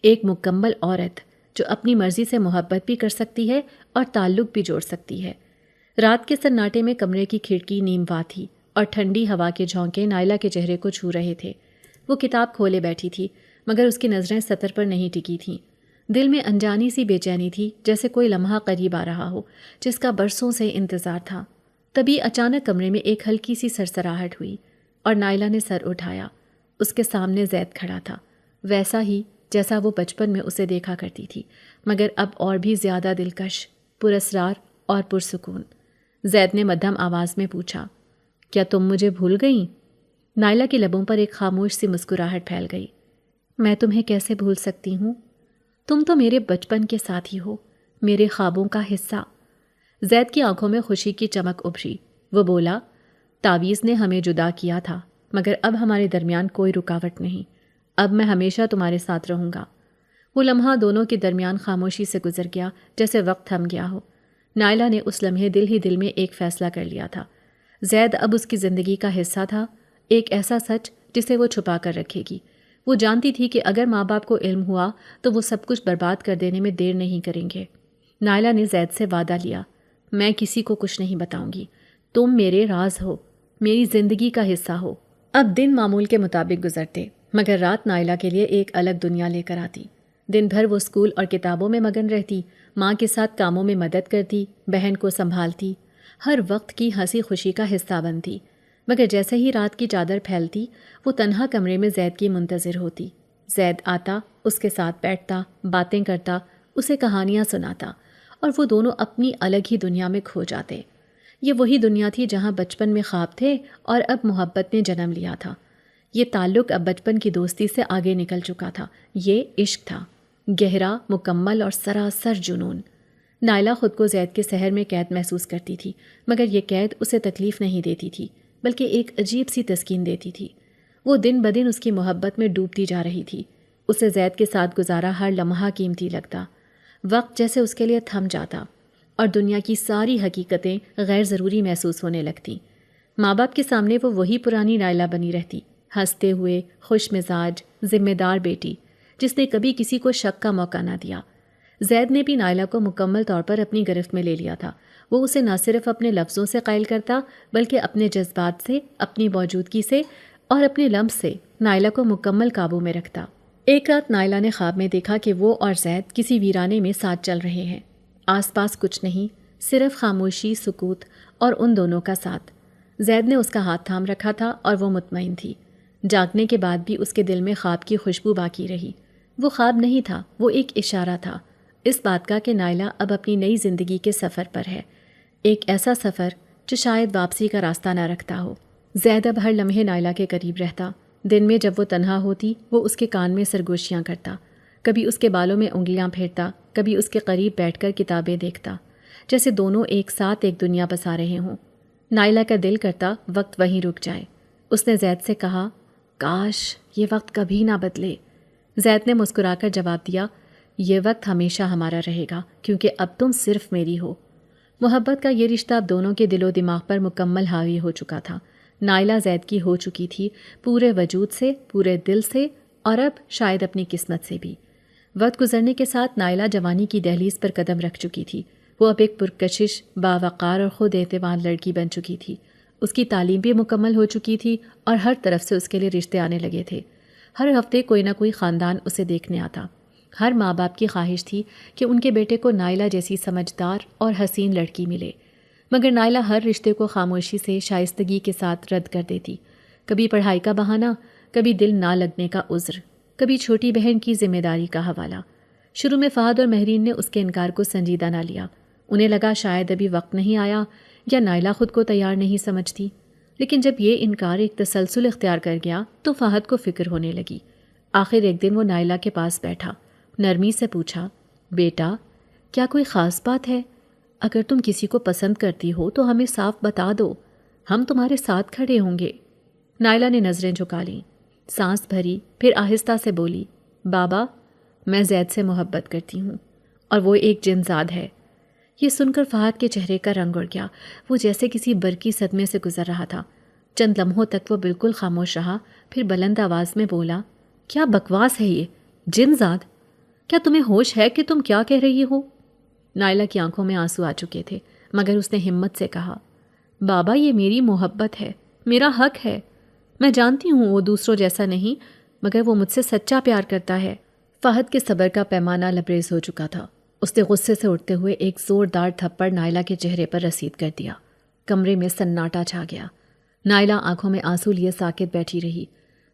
ایک مکمل عورت جو اپنی مرضی سے محبت بھی کر سکتی ہے اور تعلق بھی جوڑ سکتی ہے۔ رات کے سناٹے میں کمرے کی کھڑکی نیم وا تھی اور ٹھنڈی ہوا کے جھونکے نائلہ کے چہرے کو چھو رہے تھے۔ وہ کتاب کھولے بیٹھی تھی، مگر اس کی نظریں سطر پر نہیں ٹکی تھیں۔ دل میں انجانی سی بے چینی تھی، جیسے کوئی لمحہ قریب آ رہا ہو جس کا برسوں سے انتظار تھا۔ تبھی اچانک کمرے میں ایک ہلکی سی سرسراہٹ ہوئی اور نائلہ نے سر اٹھایا۔ اس کے سامنے زید کھڑا تھا، ویسا ہی جیسا وہ بچپن میں اسے دیکھا کرتی تھی، مگر اب اور بھی زیادہ دلکش، پراسرار اور پرسکون۔ زید نے مدھم آواز میں پوچھا، کیا تم مجھے بھول گئیں؟ نائلہ کے لبوں پر ایک خاموش سی مسکراہٹ پھیل گئی۔ میں تمہیں کیسے بھول سکتی ہوں؟ تم تو میرے بچپن کے ساتھی ہو، میرے خوابوں کا حصہ۔ زید کی آنکھوں میں خوشی کی چمک ابھری۔ وہ بولا، تعویذ نے ہمیں جدا کیا تھا، مگر اب ہمارے درمیان کوئی رکاوٹ نہیں۔ اب میں ہمیشہ تمہارے ساتھ رہوں گا۔ وہ لمحہ دونوں کے درمیان خاموشی سے گزر گیا، جیسے وقت تھم گیا ہو۔ نائلہ نے اس لمحے دل ہی دل میں ایک فیصلہ کر لیا تھا۔ زید اب اس کی زندگی کا حصہ تھا، ایک ایسا سچ جسے وہ چھپا کر رکھے گی۔ وہ جانتی تھی کہ اگر ماں باپ کو علم ہوا تو وہ سب کچھ برباد کر دینے میں دیر نہیں کریں گے۔ نائلہ نے زید سے وعدہ لیا، میں کسی کو کچھ نہیں بتاؤں گی، تم میرے راز ہو، میری زندگی کا حصہ ہو۔ اب دن معمول کے مطابق گزرتے، مگر رات نائلہ کے لیے ایک الگ دنیا لے کر آتی۔ دن بھر وہ اسکول اور کتابوں میں مگن رہتی، ماں کے ساتھ کاموں میں مدد کرتی، بہن کو سنبھالتی، ہر وقت کی ہنسی خوشی کا حصہ بنتی۔ مگر جیسے ہی رات کی چادر پھیلتی، وہ تنہا کمرے میں زید کی منتظر ہوتی۔ زید آتا، اس کے ساتھ بیٹھتا، باتیں کرتا، اسے کہانیاں سناتا، اور وہ دونوں اپنی الگ ہی دنیا میں کھو جاتے۔ یہ وہی دنیا تھی جہاں بچپن میں خواب تھے اور اب محبت نے جنم لیا تھا۔ یہ تعلق اب بچپن کی دوستی سے آگے نکل چکا تھا۔ یہ عشق تھا، گہرا، مکمل اور سراسر جنون۔ نائلہ خود کو زید کے سحر میں قید محسوس کرتی تھی، مگر یہ قید اسے تکلیف نہیں دیتی تھی، بلکہ ایک عجیب سی تسکین دیتی تھی۔ وہ دن بدن اس کی محبت میں ڈوبتی جا رہی تھی۔ اسے زید کے ساتھ گزارا ہر لمحہ قیمتی لگتا، وقت جیسے اس کے لیے تھم جاتا، اور دنیا کی ساری حقیقتیں غیر ضروری محسوس ہونے لگتیں۔ ماں باپ کے سامنے وہ وہی پرانی نائلہ بنی رہتی، ہنستے ہوئے، خوش مزاج، ذمہ دار بیٹی، جس نے کبھی کسی کو شک کا موقع نہ دیا۔ زید نے بھی نائلہ کو مکمل طور پر اپنی گرفت میں لے لیا تھا۔ وہ اسے نہ صرف اپنے لفظوں سے قائل کرتا، بلکہ اپنے جذبات سے، اپنی موجودگی سے اور اپنے لمس سے نائلہ کو مکمل قابو میں رکھتا۔ ایک رات نائلہ نے خواب میں دیکھا کہ وہ اور زید کسی ویرانے میں ساتھ چل رہے ہیں۔ آس پاس کچھ نہیں، صرف خاموشی، سکوت اور ان دونوں کا ساتھ۔ زید نے اس کا ہاتھ تھام رکھا تھا اور وہ مطمئن تھی۔ جاگنے کے بعد بھی اس کے دل میں خواب کی خوشبو باقی رہی۔ وہ خواب نہیں تھا، وہ ایک اشارہ تھا، اس بات کا کہ نائلہ اب اپنی نئی زندگی کے سفر پر ہے، ایک ایسا سفر جو شاید واپسی کا راستہ نہ رکھتا ہو۔ زید اب ہر لمحے نائلہ کے قریب رہتا۔ دن میں جب وہ تنہا ہوتی، وہ اس کے کان میں سرگوشیاں کرتا، کبھی اس کے بالوں میں انگلیاں پھیرتا، کبھی اس کے قریب بیٹھ کر کتابیں دیکھتا، جیسے دونوں ایک ساتھ ایک دنیا بسا رہے ہوں۔ نائلہ کا دل کرتا وقت وہیں رک جائے۔ اس نے زید سے کہا، کاش یہ وقت کبھی نہ بدلے۔ زید نے مسکرا کر جواب دیا، یہ وقت ہمیشہ ہمارا رہے گا، کیونکہ اب تم صرف میری ہو۔ محبت کا یہ رشتہ اب دونوں کے دل و دماغ پر مکمل حاوی ہو چکا تھا۔ نائلہ زید کی ہو چکی تھی، پورے وجود سے، پورے دل سے، اور اب شاید اپنی قسمت سے بھی۔ وقت گزرنے کے ساتھ نائلہ جوانی کی دہلیز پر قدم رکھ چکی تھی۔ وہ اب ایک پرکشش، باوقار اور خود اعتماد لڑکی بن چکی تھی۔ اس کی تعلیم بھی مکمل ہو چکی تھی اور ہر طرف سے اس کے لیے رشتے آنے لگے تھے۔ ہر ہفتے کوئی نہ کوئی خاندان اسے دیکھنے آتا۔ ہر ماں باپ کی خواہش تھی کہ ان کے بیٹے کو نائلہ جیسی سمجھدار اور حسین لڑکی ملے، مگر نائلہ ہر رشتے کو خاموشی سے، شائستگی کے ساتھ رد کر دیتی۔ کبھی پڑھائی کا بہانہ، کبھی دل نہ لگنے کا عذر، کبھی چھوٹی بہن کی ذمہ داری کا حوالہ۔ شروع میں فہد اور مہرین نے اس کے انکار کو سنجیدہ نہ لیا۔ انہیں لگا شاید ابھی وقت نہیں آیا یا نائلہ خود کو تیار نہیں سمجھتی، لیکن جب یہ انکار ایک تسلسل اختیار کر گیا تو فہد کو فکر ہونے لگی۔ آخر ایک دن وہ نائلہ کے پاس بیٹھا، نرمی سے پوچھا، بیٹا کیا کوئی خاص بات ہے؟ اگر تم کسی کو پسند کرتی ہو تو ہمیں صاف بتا دو، ہم تمہارے ساتھ کھڑے ہوں گے۔ نائلہ نے نظریں جھکا لیں، سانس بھری، پھر آہستہ سے بولی، بابا میں زید سے محبت کرتی ہوں اور وہ ایک جنزاد ہے۔ یہ سن کر فہد کے چہرے کا رنگ اڑ گیا۔ وہ جیسے کسی برقی صدمے سے گزر رہا تھا۔ چند لمحوں تک وہ بالکل خاموش رہا، پھر بلند آواز میں بولا، کیا بکواس ہے یہ؟ جنزاد؟ کیا تمہیں ہوش ہے کہ تم کیا کہہ رہی ہو؟ نائلہ کی آنکھوں میں آنسو آ چکے تھے، مگر اس نے ہمت سے کہا، بابا یہ میری محبت ہے، میرا حق ہے۔ میں جانتی ہوں وہ دوسروں جیسا نہیں، مگر وہ مجھ سے سچا پیار کرتا ہے۔ فہد کے صبر کا پیمانہ لبریز ہو چکا تھا۔ اس نے غصے سے اٹھتے ہوئے ایک زوردار تھپڑ نائلہ کے چہرے پر رسید کر دیا۔ کمرے میں سناٹا چھا گیا۔ نائلہ آنکھوں میں آنسو لیے ساکت بیٹھی رہی۔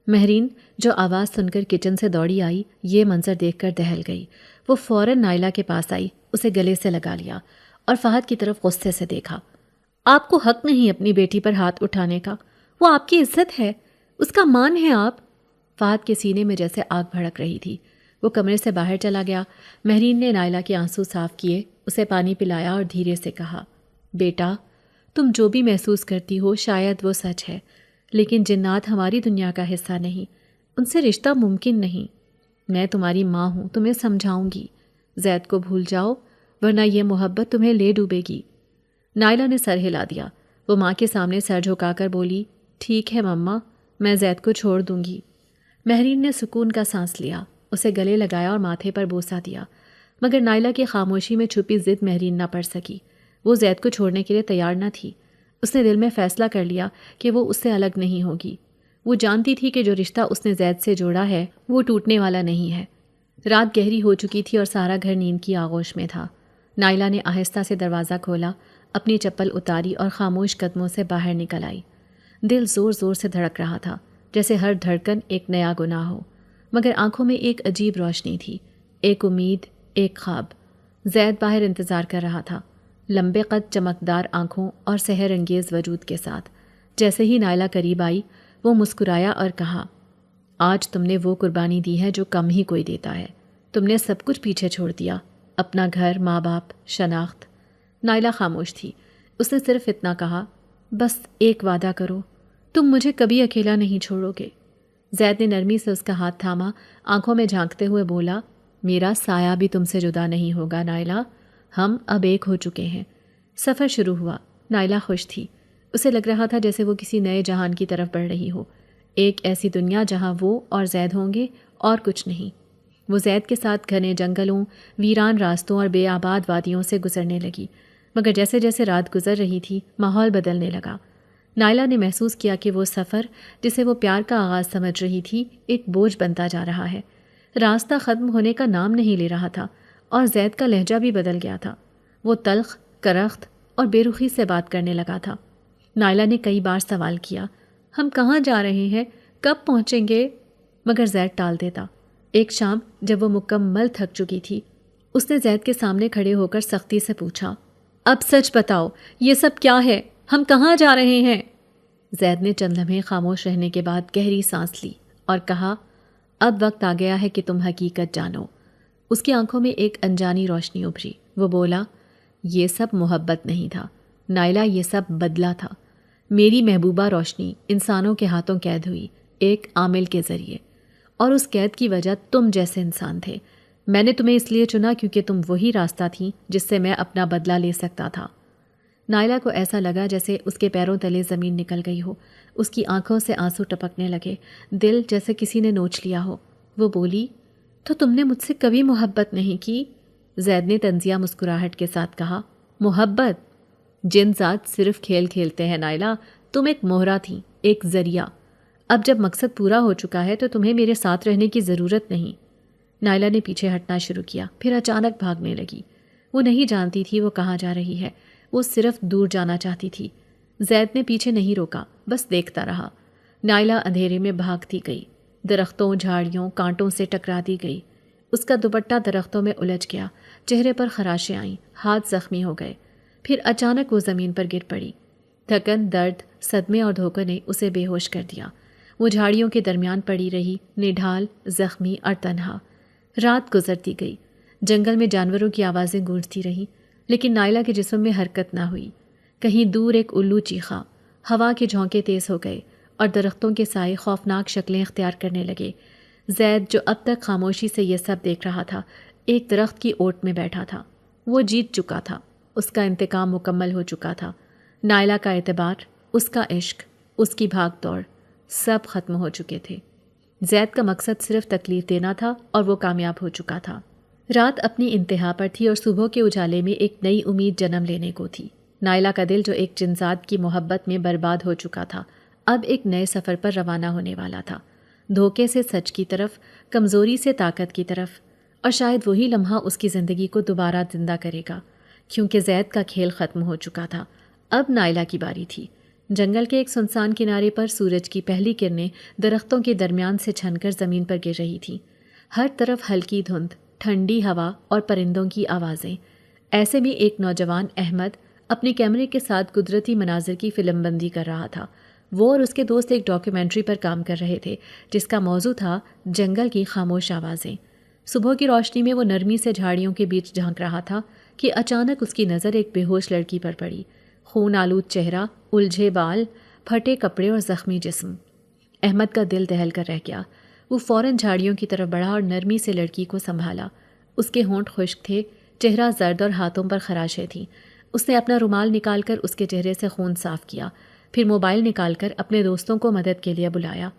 مہرین جو آواز سن کر کچن سے دوڑی آئی یہ منظر دیکھ کر دہل گئی۔ وہ فوراً نائلہ کے پاس آئی، اسے گلے سے لگا لیا اور فہد کی طرف غصے سے دیکھا۔ آپ کو حق نہیں اپنی بیٹی پر ہاتھ اٹھانے کا، وہ آپ کی عزت ہے، اس کا مان ہے آپ۔ فہد کے سینے میں جیسے آگ بھڑک رہی تھی۔ وہ کمرے سے باہر چلا گیا۔ مہرین نے نائلہ کے آنسو صاف کیے، اسے پانی پلایا اور دھیرے سے کہا، بیٹا تم جو بھی محسوس کرتی ہو شاید وہ سچ ہے، لیکن جنات ہماری دنیا کا حصہ نہیں، ان سے رشتہ ممکن نہیں۔ میں تمہاری ماں ہوں، تمہیں سمجھاؤں گی۔ زید کو بھول جاؤ ورنہ یہ محبت تمہیں لے ڈوبے گی۔ نائلہ نے سر ہلا دیا۔ وہ ماں کے سامنے سر جھکا کر بولی، ٹھیک ہے مما، میں زید کو چھوڑ دوں گی۔ مہرین نے سکون کا سانس لیا، اسے گلے لگایا اور ماتھے پر بوسہ دیا، مگر نائلہ کی خاموشی میں چھپی ضد مہرین نہ پڑ سکی۔ وہ زید کو چھوڑنے کے لیے تیار نہ تھی۔ اس نے دل میں فیصلہ کر لیا کہ وہ اس سے الگ نہیں ہوگی۔ وہ جانتی تھی کہ جو رشتہ اس نے زید سے جوڑا ہے وہ ٹوٹنے والا نہیں ہے۔ رات گہری ہو چکی تھی اور سارا گھر نیند کی آغوش میں تھا۔ نائلہ نے آہستہ سے دروازہ کھولا، اپنی چپل اتاری اور خاموش قدموں سے باہر نکل آئی۔ دل زور زور سے دھڑک رہا تھا، جیسے ہر دھڑکن ایک نیا گناہ ہو، مگر آنکھوں میں ایک عجیب روشنی تھی، ایک امید، ایک خواب۔ زید باہر انتظار کر رہا تھا، لمبے قد، چمکدار آنکھوں اور سحر انگیز وجود کے ساتھ۔ جیسے ہی نائلہ قریب آئی وہ مسکرایا اور کہا، آج تم نے وہ قربانی دی ہے جو کم ہی کوئی دیتا ہے۔ تم نے سب کچھ پیچھے چھوڑ دیا، اپنا گھر، ماں باپ، شناخت۔ نائلہ خاموش تھی۔ اس نے صرف اتنا کہا، بس ایک وعدہ کرو، تم مجھے کبھی اکیلا نہیں چھوڑو گے۔ زید نے نرمی سے اس کا ہاتھ تھاما، آنکھوں میں جھانکتے ہوئے بولا، میرا سایہ بھی تم سے جدا نہیں ہوگا نائلہ، ہم اب ایک ہو چکے ہیں۔ سفر شروع ہوا۔ نائلہ خوش تھی۔ اسے لگ رہا تھا جیسے وہ کسی نئے جہان کی طرف بڑھ رہی ہو، ایک ایسی دنیا جہاں وہ اور زید ہوں گے اور کچھ نہیں۔ وہ زید کے ساتھ گھنے جنگلوں، ویران راستوں اور بے آباد وادیوں سے گزرنے لگی، مگر جیسے جیسے رات گزر رہی تھی ماحول بدلنے لگا۔ نائلہ نے محسوس کیا کہ وہ سفر جسے وہ پیار کا آغاز سمجھ رہی تھی ایک بوجھ بنتا جا رہا ہے۔ راستہ ختم ہونے کا نام نہیں لے رہا تھا اور زید کا لہجہ بھی بدل گیا تھا۔ وہ تلخ، کرخت اور بے رخی سے بات کرنے لگا تھا۔ نائلہ نے کئی بار سوال کیا، ہم کہاں جا رہے ہیں، کب پہنچیں گے؟ مگر زید ٹال دیتا۔ ایک شام جب وہ مکمل تھک چکی تھی، اس نے زید کے سامنے کھڑے ہو کر سختی سے پوچھا، اب سچ بتاؤ، یہ سب کیا ہے، ہم کہاں جا رہے ہیں؟ زید نے چند لمحے خاموش رہنے کے بعد گہری سانس لی اور کہا، اب وقت آ گیا ہے کہ تم حقیقت جانو۔ اس کی آنکھوں میں ایک انجانی روشنی ابھری۔ وہ بولا، یہ سب محبت نہیں تھا نائلہ، یہ سب بدلہ تھا۔ میری محبوبہ روشنی انسانوں کے ہاتھوں قید ہوئی، ایک عامل کے ذریعے، اور اس قید کی وجہ تم جیسے انسان تھے۔ میں نے تمہیں اس لیے چنا کیونکہ تم وہی راستہ تھیں جس سے میں اپنا بدلہ لے سکتا تھا۔ نائلہ کو ایسا لگا جیسے اس کے پیروں تلے زمین نکل گئی ہو، اس کی آنکھوں سے آنسو ٹپکنے لگے، دل جیسے کسی نے نوچ لیا ہو۔ وہ بولی، تو تم نے مجھ سے کبھی محبت نہیں کی؟ زید نے طنزیہ مسکراہٹ کے ساتھ کہا، محبت؟ جن ذات صرف کھیل کھیلتے ہیں نائلہ، تم ایک مہرہ تھی، ایک ذریعہ۔ اب جب مقصد پورا ہو چکا ہے تو تمہیں میرے ساتھ رہنے کی ضرورت نہیں۔ نائلہ نے پیچھے ہٹنا شروع کیا، پھر اچانک بھاگنے لگی۔ وہ نہیں جانتی تھی وہ کہاں جا رہی ہے، وہ صرف دور جانا چاہتی تھی۔ زید نے پیچھے نہیں روکا، بس دیکھتا رہا۔ نائلہ اندھیرے میں بھاگتی گئی، درختوں، جھاڑیوں، کانٹوں سے ٹکرا دی گئی۔ اس کا دوپٹہ درختوں میں الجھ گیا، چہرے پر خراشیں آئیں، ہاتھ زخمی ہو گئے۔ پھر اچانک وہ زمین پر گر پڑی۔ تھکن، درد، صدمے اور دھوکے نے اسے بے ہوش کر دیا۔ وہ جھاڑیوں کے درمیان پڑی رہی، نڈھال، زخمی اور تنہا۔ رات گزرتی گئی، جنگل میں جانوروں کی آوازیں گونجتی رہیں، لیکن نائلہ کے جسم میں حرکت نہ ہوئی۔ کہیں دور ایک الو چیخا، ہوا کے جھونکے تیز ہو گئے اور درختوں کے سائے خوفناک شکلیں اختیار کرنے لگے۔ زید جو اب تک خاموشی سے یہ سب دیکھ رہا تھا، ایک درخت کی اوٹ میں بیٹھا تھا۔ وہ جیت چکا تھا، اس کا انتقام مکمل ہو چکا تھا۔ نائلہ کا اعتبار، اس کا عشق، اس کی بھاگ دوڑ، سب ختم ہو چکے تھے۔ زید کا مقصد صرف تکلیف دینا تھا اور وہ کامیاب ہو چکا تھا۔ رات اپنی انتہا پر تھی اور صبح کے اجالے میں ایک نئی امید جنم لینے کو تھی۔ نائلہ کا دل جو ایک جنزاد کی محبت میں برباد ہو چکا تھا، اب ایک نئے سفر پر روانہ ہونے والا تھا، دھوکے سے سچ کی طرف، کمزوری سے طاقت کی طرف۔ اور شاید وہی لمحہ اس کی زندگی کو دوبارہ زندہ کرے گا، کیونکہ زید کا کھیل ختم ہو چکا تھا۔ اب نائلہ کی باری تھی، جنگل کے ایک سنسان کنارے پر سورج کی پہلی کرنیں درختوں کے درمیان سے چھن کر زمین پر گر رہی تھیں۔ ہر طرف ہلکی دھند، ٹھنڈی ہوا اور پرندوں کی آوازیں۔ ایسے میں ایک نوجوان احمد اپنے کیمرے کے ساتھ قدرتی مناظر کی فلم بندی کر رہا تھا۔ وہ اور اس کے دوست ایک ڈاکیومنٹری پر کام کر رہے تھے جس کا موضوع تھا جنگل کی خاموش آوازیں۔ صبح کی روشنی میں وہ نرمی سے جھاڑیوں کے بیچ جھانک رہا تھا کہ اچانک اس کی نظر ایک بے ہوش لڑکی پر پڑی۔ خون آلود چہرہ، الجھے بال، پھٹے کپڑے اور زخمی جسم۔ احمد کا دل دہل کر رہ گیا۔ وہ فوراً جھاڑیوں کی طرف بڑھا اور نرمی سے لڑکی کو سنبھالا۔ اس کے ہونٹ خشک تھے، چہرہ زرد اور ہاتھوں پر خراشیں تھیں۔ اس نے اپنا رومال نکال کر اس کے چہرے سے خون صاف کیا، پھر موبائل نکال کر اپنے دوستوں کو مدد کے لیے بلایا۔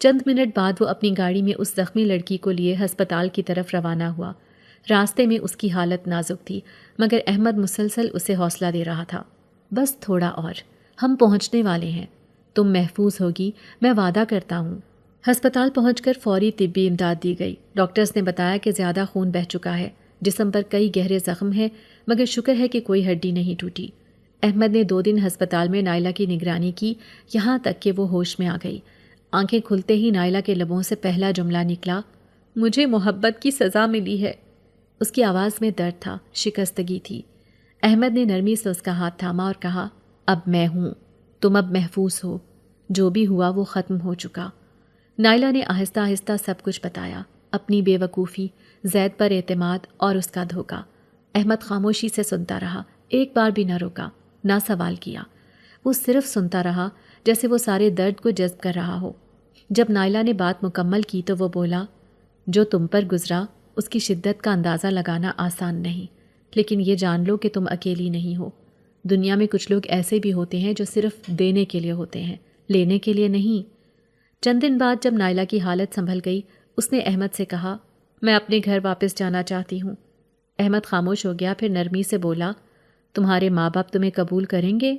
چند منٹ بعد وہ اپنی گاڑی میں اس زخمی لڑکی کو لیے ہسپتال کی طرف روانہ ہوا۔ راستے میں اس کی حالت نازک تھی، مگر احمد مسلسل اسے حوصلہ دے رہا تھا۔ بس تھوڑا اور، ہم پہنچنے والے ہیں، تم محفوظ ہوگی، میں وعدہ کرتا ہوں۔ ہسپتال پہنچ کر فوری طبی امداد دی گئی۔ ڈاکٹرز نے بتایا کہ زیادہ خون بہہ چکا ہے، جسم پر کئی گہرے زخم ہیں، مگر شکر ہے کہ کوئی ہڈی نہیں ٹوٹی۔ احمد نے 2 دن ہسپتال میں نائلہ کی نگرانی کی، یہاں تک کہ وہ ہوش میں آ گئی۔ آنکھیں کھلتے ہی نائلہ کے لبوں سے پہلا جملہ نکلا، مجھے محبت کی سزا ملی ہے۔ اس کی آواز میں درد تھا، شکستگی تھی۔ احمد نے نرمی سے اس کا ہاتھ تھاما اور کہا، اب میں ہوں، تم اب محفوظ ہو، جو بھی ہوا وہ ختم ہو چکا۔ نائلہ نے آہستہ آہستہ سب کچھ بتایا، اپنی بے وقوفی، زید پر اعتماد اور اس کا دھوکہ۔ احمد خاموشی سے سنتا رہا، ایک بار بھی نہ روکا، نہ سوال کیا۔ وہ صرف سنتا رہا، جیسے وہ سارے درد کو جذب کر رہا ہو۔ جب نائلہ نے بات مکمل کی تو وہ بولا، جو تم پر گزرا اس کی شدت کا اندازہ لگانا آسان نہیں، لیکن یہ جان لو کہ تم اکیلی نہیں ہو۔ دنیا میں کچھ لوگ ایسے بھی ہوتے ہیں جو صرف دینے کے لیے ہوتے ہیں، لینے کے لیے نہیں۔ چند دن بعد جب نائلہ کی حالت سنبھل گئی، اس نے احمد سے کہا، میں اپنے گھر واپس جانا چاہتی ہوں۔ احمد خاموش ہو گیا، پھر نرمی سے بولا، تمہارے ماں باپ تمہیں قبول کریں گے؟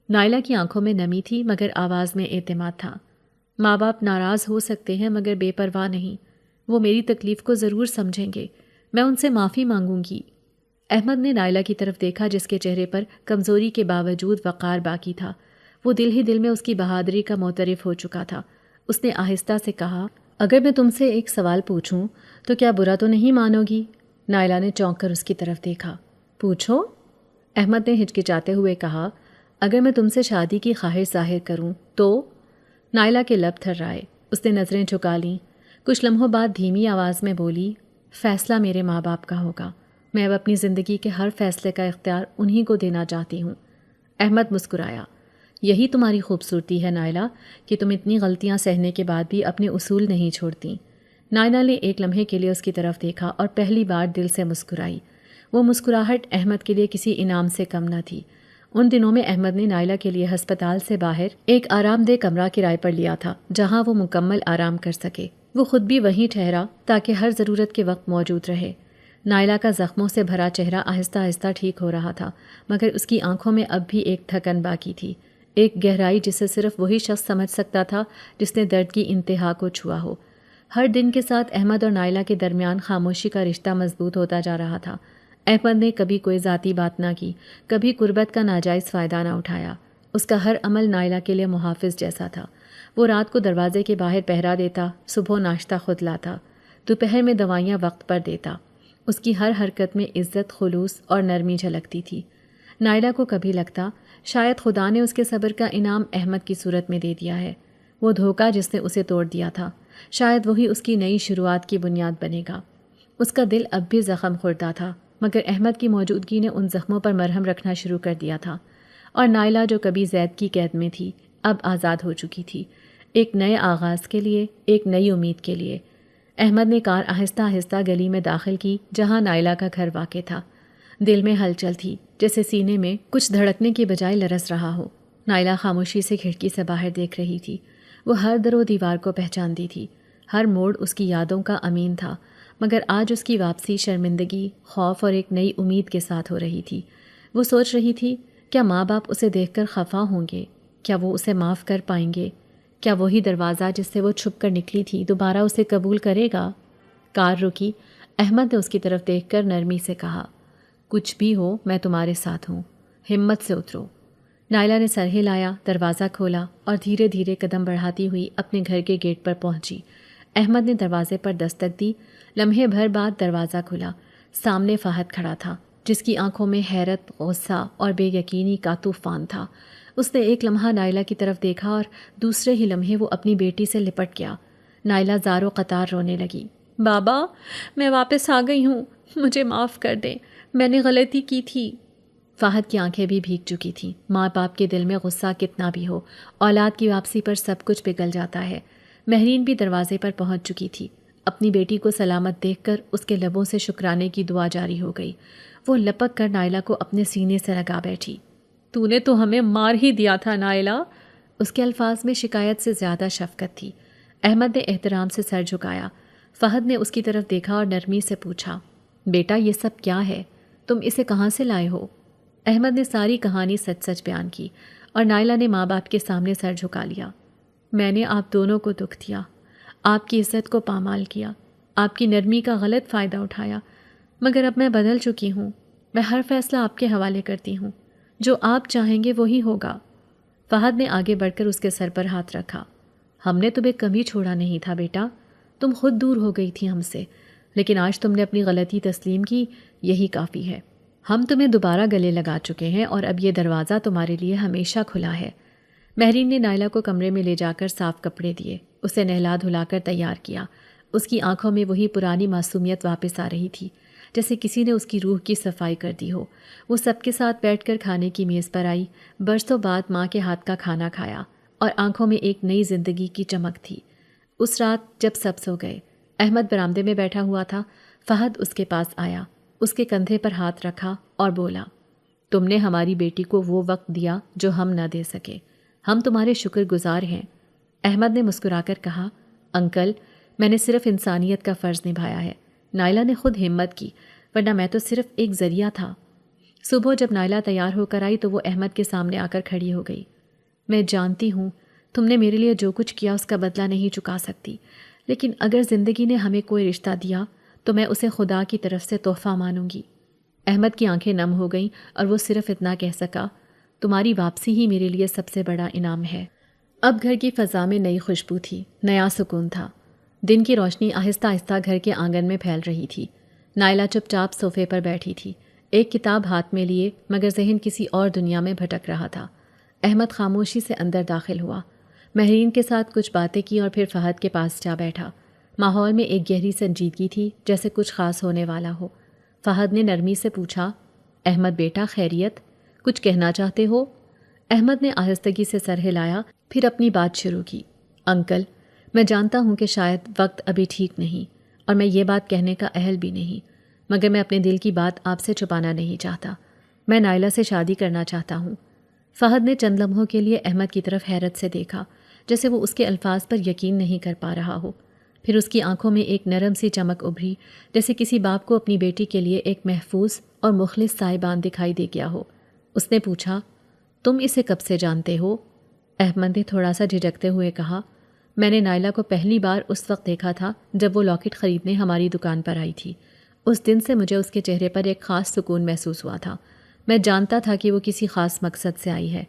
نائلہ کی آنکھوں میں نمی تھی، مگر آواز میں اعتماد تھا۔ ماں باپ ناراض ہو سکتے ہیں، مگر بے پرواہ نہیں۔ وہ میری تکلیف کو ضرور سمجھیں گے، میں ان سے معافی مانگوں گی۔ احمد نے نائلہ کی طرف دیکھا، جس کے چہرے پر کمزوری کے باوجود وقار باقی تھا۔ وہ دل ہی دل میں اس کی بہادری کا معترف ہو چکا تھا۔ اس نے آہستہ سے کہا، اگر میں تم سے ایک سوال پوچھوں تو کیا برا تو نہیں مانو گی؟ نائلہ نے چونک کر اس کی طرف دیکھا۔ پوچھو؟ احمد نے ہچکچاتے ہوئے کہا، اگر میں تم سے شادی کی خواہش ظاہر کروں تو؟ نائلہ کے لب تھرائے، اس نے نظریں جھکا لیں۔ کچھ لمحوں بعد دھیمی آواز میں بولی، فیصلہ میرے ماں باپ کا ہوگا، میں اب اپنی زندگی کے ہر فیصلے کا اختیار انہی کو دینا چاہتی ہوں۔ احمد مسکرایا، یہی تمہاری خوبصورتی ہے نائلہ، کہ تم اتنی غلطیاں سہنے کے بعد بھی اپنے اصول نہیں چھوڑتی۔ نائلہ نے ایک لمحے کے لیے اس کی طرف دیکھا اور پہلی بار دل سے مسکرائی۔ وہ مسکراہٹ احمد کے لیے کسی انعام سے کم نہ تھی۔ ان دنوں میں احمد نے نائلہ کے لیے ہسپتال سے باہر ایک آرام دہ کمرہ کرائے پر لیا تھا، جہاں وہ مکمل آرام کر سکے۔ وہ خود بھی وہیں ٹھہرا تاکہ ہر ضرورت کے وقت موجود رہے۔ نائلہ کا زخموں سے بھرا چہرہ آہستہ آہستہ ٹھیک ہو رہا تھا، مگر اس کی آنکھوں میں اب بھی ایک تھکن باقی تھی، ایک گہرائی جسے صرف وہی شخص سمجھ سکتا تھا جس نے درد کی انتہا کو چھوا ہو۔ ہر دن کے ساتھ احمد اور نائلہ کے درمیان خاموشی کا رشتہ مضبوط ہوتا جا رہا تھا۔ احمد نے کبھی کوئی ذاتی بات نہ کی، کبھی قربت کا ناجائز فائدہ نہ اٹھایا۔ اس کا ہر عمل نائلہ کے لیے محافظ جیسا تھا۔ وہ رات کو دروازے کے باہر پہرا دیتا، صبح ناشتہ خود لاتا، دوپہر میں دوائیاں وقت پر دیتا۔ اس کی ہر حرکت میں عزت، خلوص اور نرمی جھلکتی تھی۔ نائلہ کو کبھی لگتا شاید خدا نے اس کے صبر کا انعام احمد کی صورت میں دے دیا ہے۔ وہ دھوکہ جس نے اسے توڑ دیا تھا، شاید وہی اس کی نئی شروعات کی بنیاد بنے گا۔ اس کا دل اب بھی زخم خوردہ تھا، مگر احمد کی موجودگی نے ان زخموں پر مرہم رکھنا شروع کر دیا تھا، اور نائلہ جو کبھی زید کی قید میں تھی اب آزاد ہو چکی تھی، ایک نئے آغاز کے لیے، ایک نئی امید کے لیے۔ احمد نے کار آہستہ آہستہ گلی میں داخل کی جہاں نائلہ کا گھر واقع تھا۔ دل میں ہلچل تھی، جیسے سینے میں کچھ دھڑکنے کی بجائے لرز رہا ہو۔ نائلہ خاموشی سے کھڑکی سے باہر دیکھ رہی تھی۔ وہ ہر در و دیوار کو پہچانتی تھی، ہر موڑ اس کی یادوں کا امین تھا، مگر آج اس کی واپسی شرمندگی، خوف اور ایک نئی امید کے ساتھ ہو رہی تھی۔ وہ سوچ رہی تھی، کیا ماں باپ اسے دیکھ کر خفا ہوں گے؟ کیا وہ اسے معاف کر پائیں گے؟ کیا وہی دروازہ جس سے وہ چھپ کر نکلی تھی دوبارہ اسے قبول کرے گا؟ کار رکی۔ احمد نے اس کی طرف دیکھ کر نرمی سے کہا، کچھ بھی ہو میں تمہارے ساتھ ہوں، ہمت سے اترو۔ نائلہ نے سر ہلایا، دروازہ کھولا اور دھیرے دھیرے قدم بڑھاتی ہوئی اپنے گھر کے گیٹ پر پہنچی۔ احمد نے دروازے پر دستک دی۔ لمحے بھر بعد دروازہ کھلا۔ سامنے فہد کھڑا تھا، جس کی آنکھوں میں حیرت، غصہ اور بے یقینی کا طوفان تھا۔ اس نے ایک لمحہ نائلہ کی طرف دیکھا اور دوسرے ہی لمحے وہ اپنی بیٹی سے لپٹ گیا۔ نائلہ زار و قطار رونے لگی۔ بابا، میں واپس آ گئی ہوں، مجھے معاف کر دیں، میں نے غلطی کی تھی۔ فہد کی آنکھیں بھی بھیگ چکی تھیں۔ ماں باپ کے دل میں غصہ کتنا بھی ہو، اولاد کی واپسی پر سب کچھ پگھل جاتا ہے۔ مہرین بھی دروازے پر پہنچ چکی تھی۔ اپنی بیٹی کو سلامت دیکھ کر اس کے لبوں سے شکرانے کی دعا جاری ہو گئی۔ وہ لپک کر نائلہ کو اپنے سینے سے لگا بیٹھی۔ تو نے تو ہمیں مار ہی دیا تھا نائلہ۔ اس کے الفاظ میں شکایت سے زیادہ شفقت تھی۔ احمد نے احترام سے سر جھکایا۔ فہد نے اس کی طرف دیکھا اور نرمی سے پوچھا، بیٹا یہ سب کیا ہے؟ تم اسے کہاں سے لائے ہو؟ احمد نے ساری کہانی سچ سچ بیان کی اور نائلہ نے ماں باپ کے سامنے سر جھکا لیا۔ میں نے آپ دونوں کو دکھ دیا، آپ کی عزت کو پامال کیا، آپ کی نرمی کا غلط فائدہ اٹھایا، مگر اب میں بدل چکی ہوں۔ میں ہر فیصلہ آپ کے حوالے کرتی ہوں، جو آپ چاہیں گے وہی ہوگا۔ فہد نے آگے بڑھ کر اس کے سر پر ہاتھ رکھا۔ ہم نے تمہیں کبھی چھوڑا نہیں تھا بیٹا، تم خود دور ہو گئی تھی ہم سے، لیکن آج تم نے اپنی غلطی تسلیم کی، یہی کافی ہے۔ ہم تمہیں دوبارہ گلے لگا چکے ہیں اور اب یہ دروازہ تمہارے لیے ہمیشہ کھلا ہے۔ مہرین نے نائلہ کو کمرے میں لے جا کر صاف کپڑے دیے، اسے نہلا دھلا کر تیار کیا۔ اس کی آنکھوں میں وہی پرانی معصومیت واپس آ رہی تھی، جیسے کسی نے اس کی روح کی صفائی کر دی ہو۔ وہ سب کے ساتھ بیٹھ کر کھانے کی میز پر آئی، برسوں بعد ماں کے ہاتھ کا کھانا کھایا اور آنکھوں میں ایک نئی زندگی کی چمک تھی۔ اس رات جب سب سو گئے، احمد برآمدے میں بیٹھا ہوا تھا۔ فہد اس کے پاس آیا، اس کے کندھے پر ہاتھ رکھا اور بولا، تم نے ہماری بیٹی کو وہ وقت دیا جو ہم نہ دے سکے، ہم تمہارے شکر گزار ہیں۔ احمد نے مسکرا کر کہا، انکل، میں نے صرف انسانیت کا فرض نبھایا ہے۔ نائلہ نے خود ہمت کی، ورنہ میں تو صرف ایک ذریعہ تھا۔ صبح جب نائلہ تیار ہو کر آئی تو وہ احمد کے سامنے آ کر کھڑی ہو گئی۔ میں جانتی ہوں تم نے میرے لیے جو کچھ کیا اس کا بدلہ نہیں چکا سکتی، لیکن اگر زندگی نے ہمیں کوئی رشتہ دیا تو میں اسے خدا کی طرف سے تحفہ مانوں گی۔ احمد کی آنکھیں نم ہو گئیں اور وہ صرف اتنا کہہ سکا، تمہاری واپسی ہی میرے لیے سب سے بڑا انعام ہے۔ اب گھر کی فضا میں نئی خوشبو تھی، نیا سکون تھا۔ دن کی روشنی آہستہ آہستہ گھر کے آنگن میں پھیل رہی تھی۔ نائلہ چپ چاپ صوفے پر بیٹھی تھی، ایک کتاب ہاتھ میں لیے، مگر ذہن کسی اور دنیا میں بھٹک رہا تھا۔ احمد خاموشی سے اندر داخل ہوا، مہرین کے ساتھ کچھ باتیں کی اور پھر فہد کے پاس جا بیٹھا۔ ماحول میں ایک گہری سنجیدگی تھی، جیسے کچھ خاص ہونے والا ہو۔ فہد نے نرمی سے پوچھا، احمد بیٹا خیریت؟ کچھ کہنا چاہتے ہو؟ احمد نے آہستگی سے سر ہلایا، پھر اپنی بات شروع کی۔ انکل، میں جانتا ہوں کہ شاید وقت ابھی ٹھیک نہیں اور میں یہ بات کہنے کا اہل بھی نہیں، مگر میں اپنے دل کی بات آپ سے چھپانا نہیں چاہتا۔ میں نائلہ سے شادی کرنا چاہتا ہوں۔ فہد نے چند لمحوں کے لیے احمد کی طرف حیرت سے دیکھا، جیسے وہ اس کے الفاظ پر یقین نہیں کر پا رہا ہو۔ پھر اس کی آنکھوں میں ایک نرم سی چمک ابھری، جیسے کسی باپ کو اپنی بیٹی کے لیے ایک محفوظ اور مخلص صاحبان دکھائی دے گیا ہو۔ اس نے پوچھا، تم اسے کب سے جانتے ہو؟ احمد نے تھوڑا سا جھجکتے ہوئے کہا، میں نے نائلہ کو پہلی بار اس وقت دیکھا تھا جب وہ لاکٹ خریدنے ہماری دکان پر آئی تھی۔ اس دن سے مجھے اس کے چہرے پر ایک خاص سکون محسوس ہوا تھا۔ میں جانتا تھا کہ وہ کسی خاص مقصد سے آئی ہے۔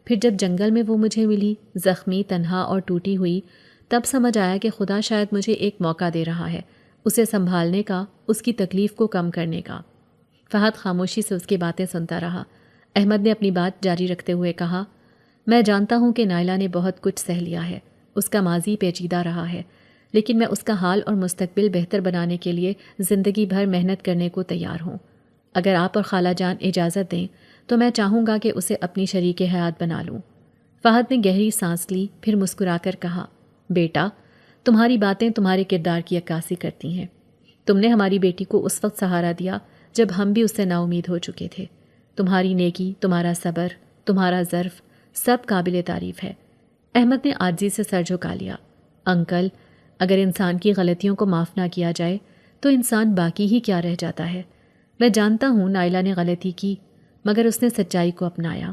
پھر جب جنگل میں وہ مجھے ملی، زخمی، تنہا اور ٹوٹی ہوئی، تب سمجھ آیا کہ خدا شاید مجھے ایک موقع دے رہا ہے، اسے سنبھالنے کا، اس کی تکلیف کو کم کرنے کا۔ فہد خاموشی سے اس کی باتیں سنتا رہا۔ احمد نے اپنی بات جاری رکھتے ہوئے کہا، میں جانتا ہوں کہ نائلہ نے بہت کچھ سہ لیا ہے، اس کا ماضی پیچیدہ رہا ہے، لیکن میں اس کا حال اور مستقبل بہتر بنانے کے لیے زندگی بھر محنت کرنے کو تیار ہوں۔ اگر آپ اور خالہ جان اجازت دیں تو میں چاہوں گا کہ اسے اپنی شریک حیات بنا لوں۔ فہد نے گہری سانس لی، پھر مسکرا کر کہا، بیٹا، تمہاری باتیں تمہارے کردار کی عکاسی کرتی ہیں۔ تم نے ہماری بیٹی کو اس وقت سہارا دیا جب ہم بھی اس سے نا امید ہو چکے تھے۔ تمہاری نیکی، تمہارا صبر، تمہارا ظرف، سب قابل تعریف ہے۔ احمد نے عاجزی سے سر جھکا لیا۔ انکل، اگر انسان کی غلطیوں کو معاف نہ کیا جائے تو انسان باقی ہی کیا رہ جاتا ہے۔ میں جانتا ہوں نائلہ نے غلطی کی، مگر اس نے سچائی کو اپنایا،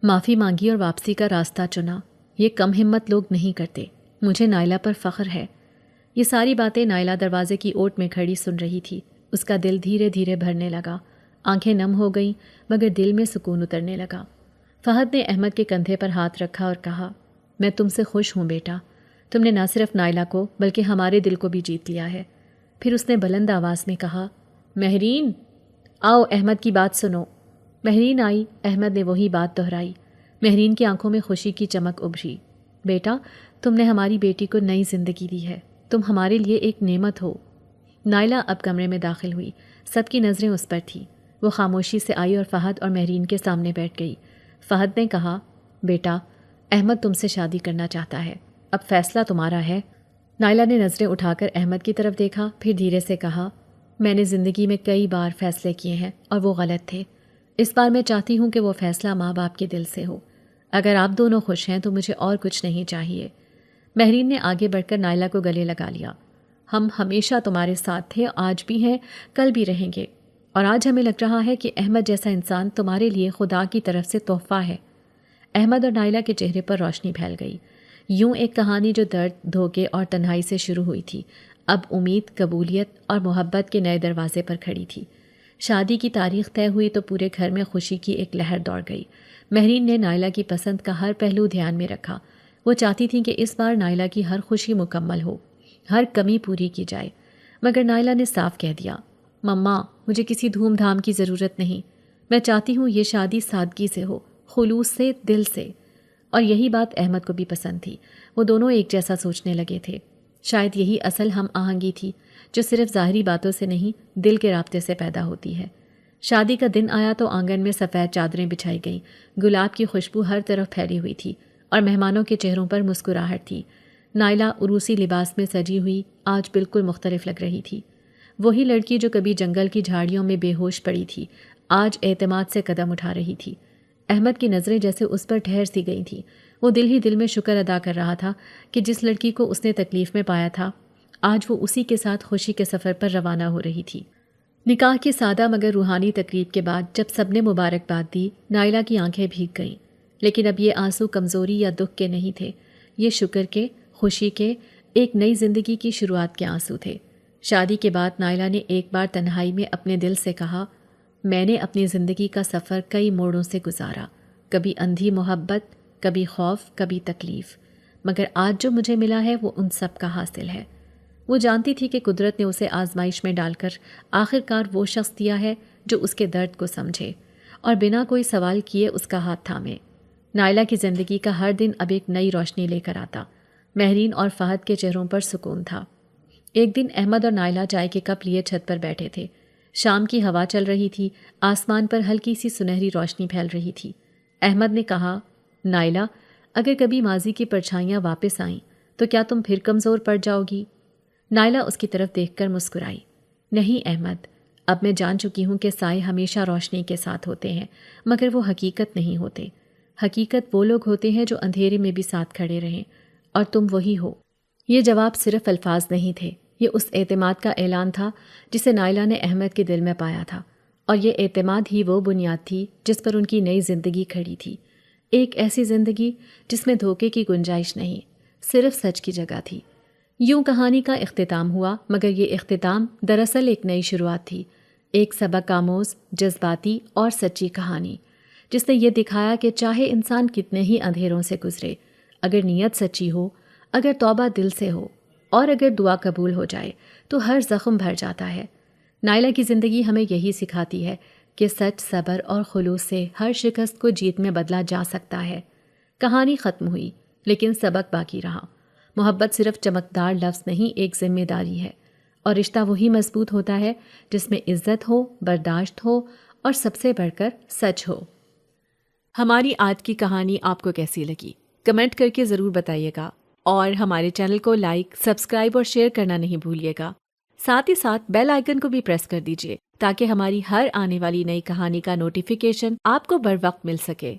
معافی مانگی اور واپسی کا راستہ چنا۔ یہ کم ہمت لوگ نہیں کرتے۔ مجھے نائلہ پر فخر ہے۔ یہ ساری باتیں نائلہ دروازے کی اوٹ میں کھڑی سن رہی تھی۔ اس کا دل دھیرے دھیرے بھرنے لگا، آنکھیں نم ہو گئیں، مگر دل میں سکون اترنے لگا۔ فہد نے احمد کے کندھے پر ہاتھ رکھا اور کہا، میں تم سے خوش ہوں بیٹا، تم نے نہ صرف نائلہ کو بلکہ ہمارے دل کو بھی جیت لیا ہے۔ پھر اس نے بلند آواز میں کہا، مہرین آؤ احمد کی بات سنو۔ مہرین آئی، احمد نے وہی بات دہرائی۔ مہرین کی آنکھوں میں خوشی کی چمک ابھری۔ بیٹا، تم نے ہماری بیٹی کو نئی زندگی دی ہے، تم ہمارے لیے ایک نعمت ہو۔ نائلہ اب کمرے میں داخل ہوئی، سب کی نظریں اس پر تھیں۔ وہ خاموشی سے آئی اور فہد اور مہرین کے سامنے بیٹھ گئی۔ فہد نے کہا، بیٹا، احمد تم سے شادی کرنا چاہتا ہے، اب فیصلہ تمہارا ہے۔ نائلہ نے نظریں اٹھا کر احمد کی طرف دیکھا، پھر دھیرے سے کہا، میں نے زندگی میں کئی بار فیصلے کیے ہیں اور وہ غلط تھے۔ اس بار میں چاہتی ہوں کہ وہ فیصلہ ماں باپ کے دل سے ہو۔ اگر آپ دونوں خوش ہیں تو مجھے اور کچھ نہیں چاہیے۔ مہرین نے آگے بڑھ کر نائلہ کو گلے لگا لیا۔ ہم ہمیشہ تمہارے ساتھ تھے، آج بھی ہیں، کل بھی رہیں گے، اور آج ہمیں لگ رہا ہے کہ احمد جیسا انسان تمہارے لیے خدا کی طرف سے تحفہ ہے۔ احمد اور نائلہ کے چہرے پر روشنی پھیل گئی۔ یوں ایک کہانی جو درد، دھوکے اور تنہائی سے شروع ہوئی تھی، اب امید، قبولیت اور محبت کے نئے دروازے پر کھڑی تھی۔ شادی کی تاریخ طے ہوئی تو پورے گھر میں خوشی کی ایک لہر دوڑ گئی۔ مہرین نے نائلہ کی پسند کا ہر پہلو دھیان میں رکھا۔ وہ چاہتی تھیں کہ اس بار نائلہ کی ہر خوشی مکمل ہو، ہر کمی پوری کی جائے، مگر نائلہ نے صاف کہہ دیا، مما، مجھے کسی دھوم دھام کی ضرورت نہیں، میں چاہتی ہوں یہ شادی سادگی سے ہو، خلوص سے، دل سے۔ اور یہی بات احمد کو بھی پسند تھی۔ وہ دونوں ایک جیسا سوچنے لگے تھے۔ شاید یہی اصل ہم آہنگی تھی جو صرف ظاہری باتوں سے نہیں، دل کے رابطے سے پیدا ہوتی ہے۔ شادی کا دن آیا تو آنگن میں سفید چادریں بچھائی گئیں، گلاب کی خوشبو ہر طرف پھیلی ہوئی تھی اور مہمانوں کے چہروں پر مسکراہٹ تھی۔ نائلہ عروسی لباس میں سجی ہوئی آج بالکل مختلف لگ رہی تھی۔ وہی لڑکی جو کبھی جنگل کی جھاڑیوں میں بے ہوش پڑی تھی، آج اعتماد سے قدم اٹھا رہی تھی۔ احمد کی نظریں جیسے اس پر ٹھہر سی گئی تھیں۔ وہ دل ہی دل میں شکر ادا کر رہا تھا کہ جس لڑکی کو اس نے تکلیف میں پایا تھا، آج وہ اسی کے ساتھ خوشی کے سفر پر روانہ ہو رہی تھی۔ نکاح کی سادہ مگر روحانی تقریب کے بعد جب سب نے مبارکباد دی، نائلہ کی آنکھیں بھیگ گئیں، لیکن اب یہ آنسو کمزوری یا دکھ کے نہیں تھے، یہ شکر کے، خوشی کے، ایک نئی زندگی کی شروعات کے آنسو تھے۔ شادی کے بعد نائلہ نے ایک بار تنہائی میں اپنے دل سے کہا، میں نے اپنی زندگی کا سفر کئی موڑوں سے گزارا، کبھی اندھی محبت، کبھی خوف، کبھی تکلیف، مگر آج جو مجھے ملا ہے وہ ان سب کا حاصل ہے۔ وہ جانتی تھی کہ قدرت نے اسے آزمائش میں ڈال کر آخرکار وہ شخص دیا ہے جو اس کے درد کو سمجھے اور بنا کوئی سوال کیے اس کا ہاتھ تھامے۔ نائلہ کی زندگی کا ہر دن اب ایک نئی روشنی لے کر آتا۔ مہرین اور فہد کے چہروں پر سکون تھا۔ ایک دن احمد اور نائلہ چائے کے کپ لیے چھت پر بیٹھے تھے۔ شام کی ہوا چل رہی تھی، آسمان پر ہلکی سی سنہری روشنی پھیل رہی تھی۔ احمد نے کہا، نائلہ، اگر کبھی ماضی کی پرچھائیاں واپس آئیں تو کیا تم پھر کمزور پڑ جاؤ گی؟ نائلہ اس کی طرف دیکھ کر مسکرائی۔ نہیں احمد، اب میں جان چکی ہوں کہ سائے ہمیشہ روشنی کے ساتھ ہوتے ہیں، مگر وہ حقیقت نہیں ہوتے۔ حقیقت وہ لوگ ہوتے ہیں جو اندھیرے میں بھی ساتھ کھڑے رہیں، اور تم وہی ہو۔ یہ جواب صرف الفاظ نہیں تھے، یہ اس اعتماد کا اعلان تھا جسے نائلہ نے احمد کے دل میں پایا تھا، اور یہ اعتماد ہی وہ بنیاد تھی جس پر ان کی نئی زندگی کھڑی تھی۔ ایک ایسی زندگی جس میں دھوکے کی گنجائش نہیں، صرف سچ کی جگہ تھی۔ یوں کہانی کا اختتام ہوا، مگر یہ اختتام دراصل ایک نئی شروعات تھی، ایک سبق آموز، جذباتی اور سچی کہانی، جس نے یہ دکھایا کہ چاہے انسان کتنے ہی اندھیروں سے گزرے، اگر نیت سچی ہو، اگر توبہ دل سے ہو، اور اگر دعا قبول ہو جائے تو ہر زخم بھر جاتا ہے۔ نائلہ کی زندگی ہمیں یہی سکھاتی ہے کہ سچ، صبر اور خلوص سے ہر شکست کو جیت میں بدلا جا سکتا ہے۔ کہانی ختم ہوئی، لیکن سبق باقی رہا۔ محبت صرف چمکدار لفظ نہیں، ایک ذمہ داری ہے، اور رشتہ وہی مضبوط ہوتا ہے جس میں عزت ہو، برداشت ہو، اور سب سے بڑھ کر سچ ہو۔ ہماری آج کی کہانی آپ کو کیسی لگی؟ کمنٹ کر کے ضرور بتائیے گا، اور ہمارے چینل کو لائک، سبسکرائب اور شیئر کرنا نہیں بھولیے گا۔ ساتھ ہی ساتھ بیل آئیکن کو بھی پریس کر دیجیے تاکہ ہماری ہر آنے والی نئی کہانی کا نوٹیفیکیشن آپ کو بر وقت مل سکے۔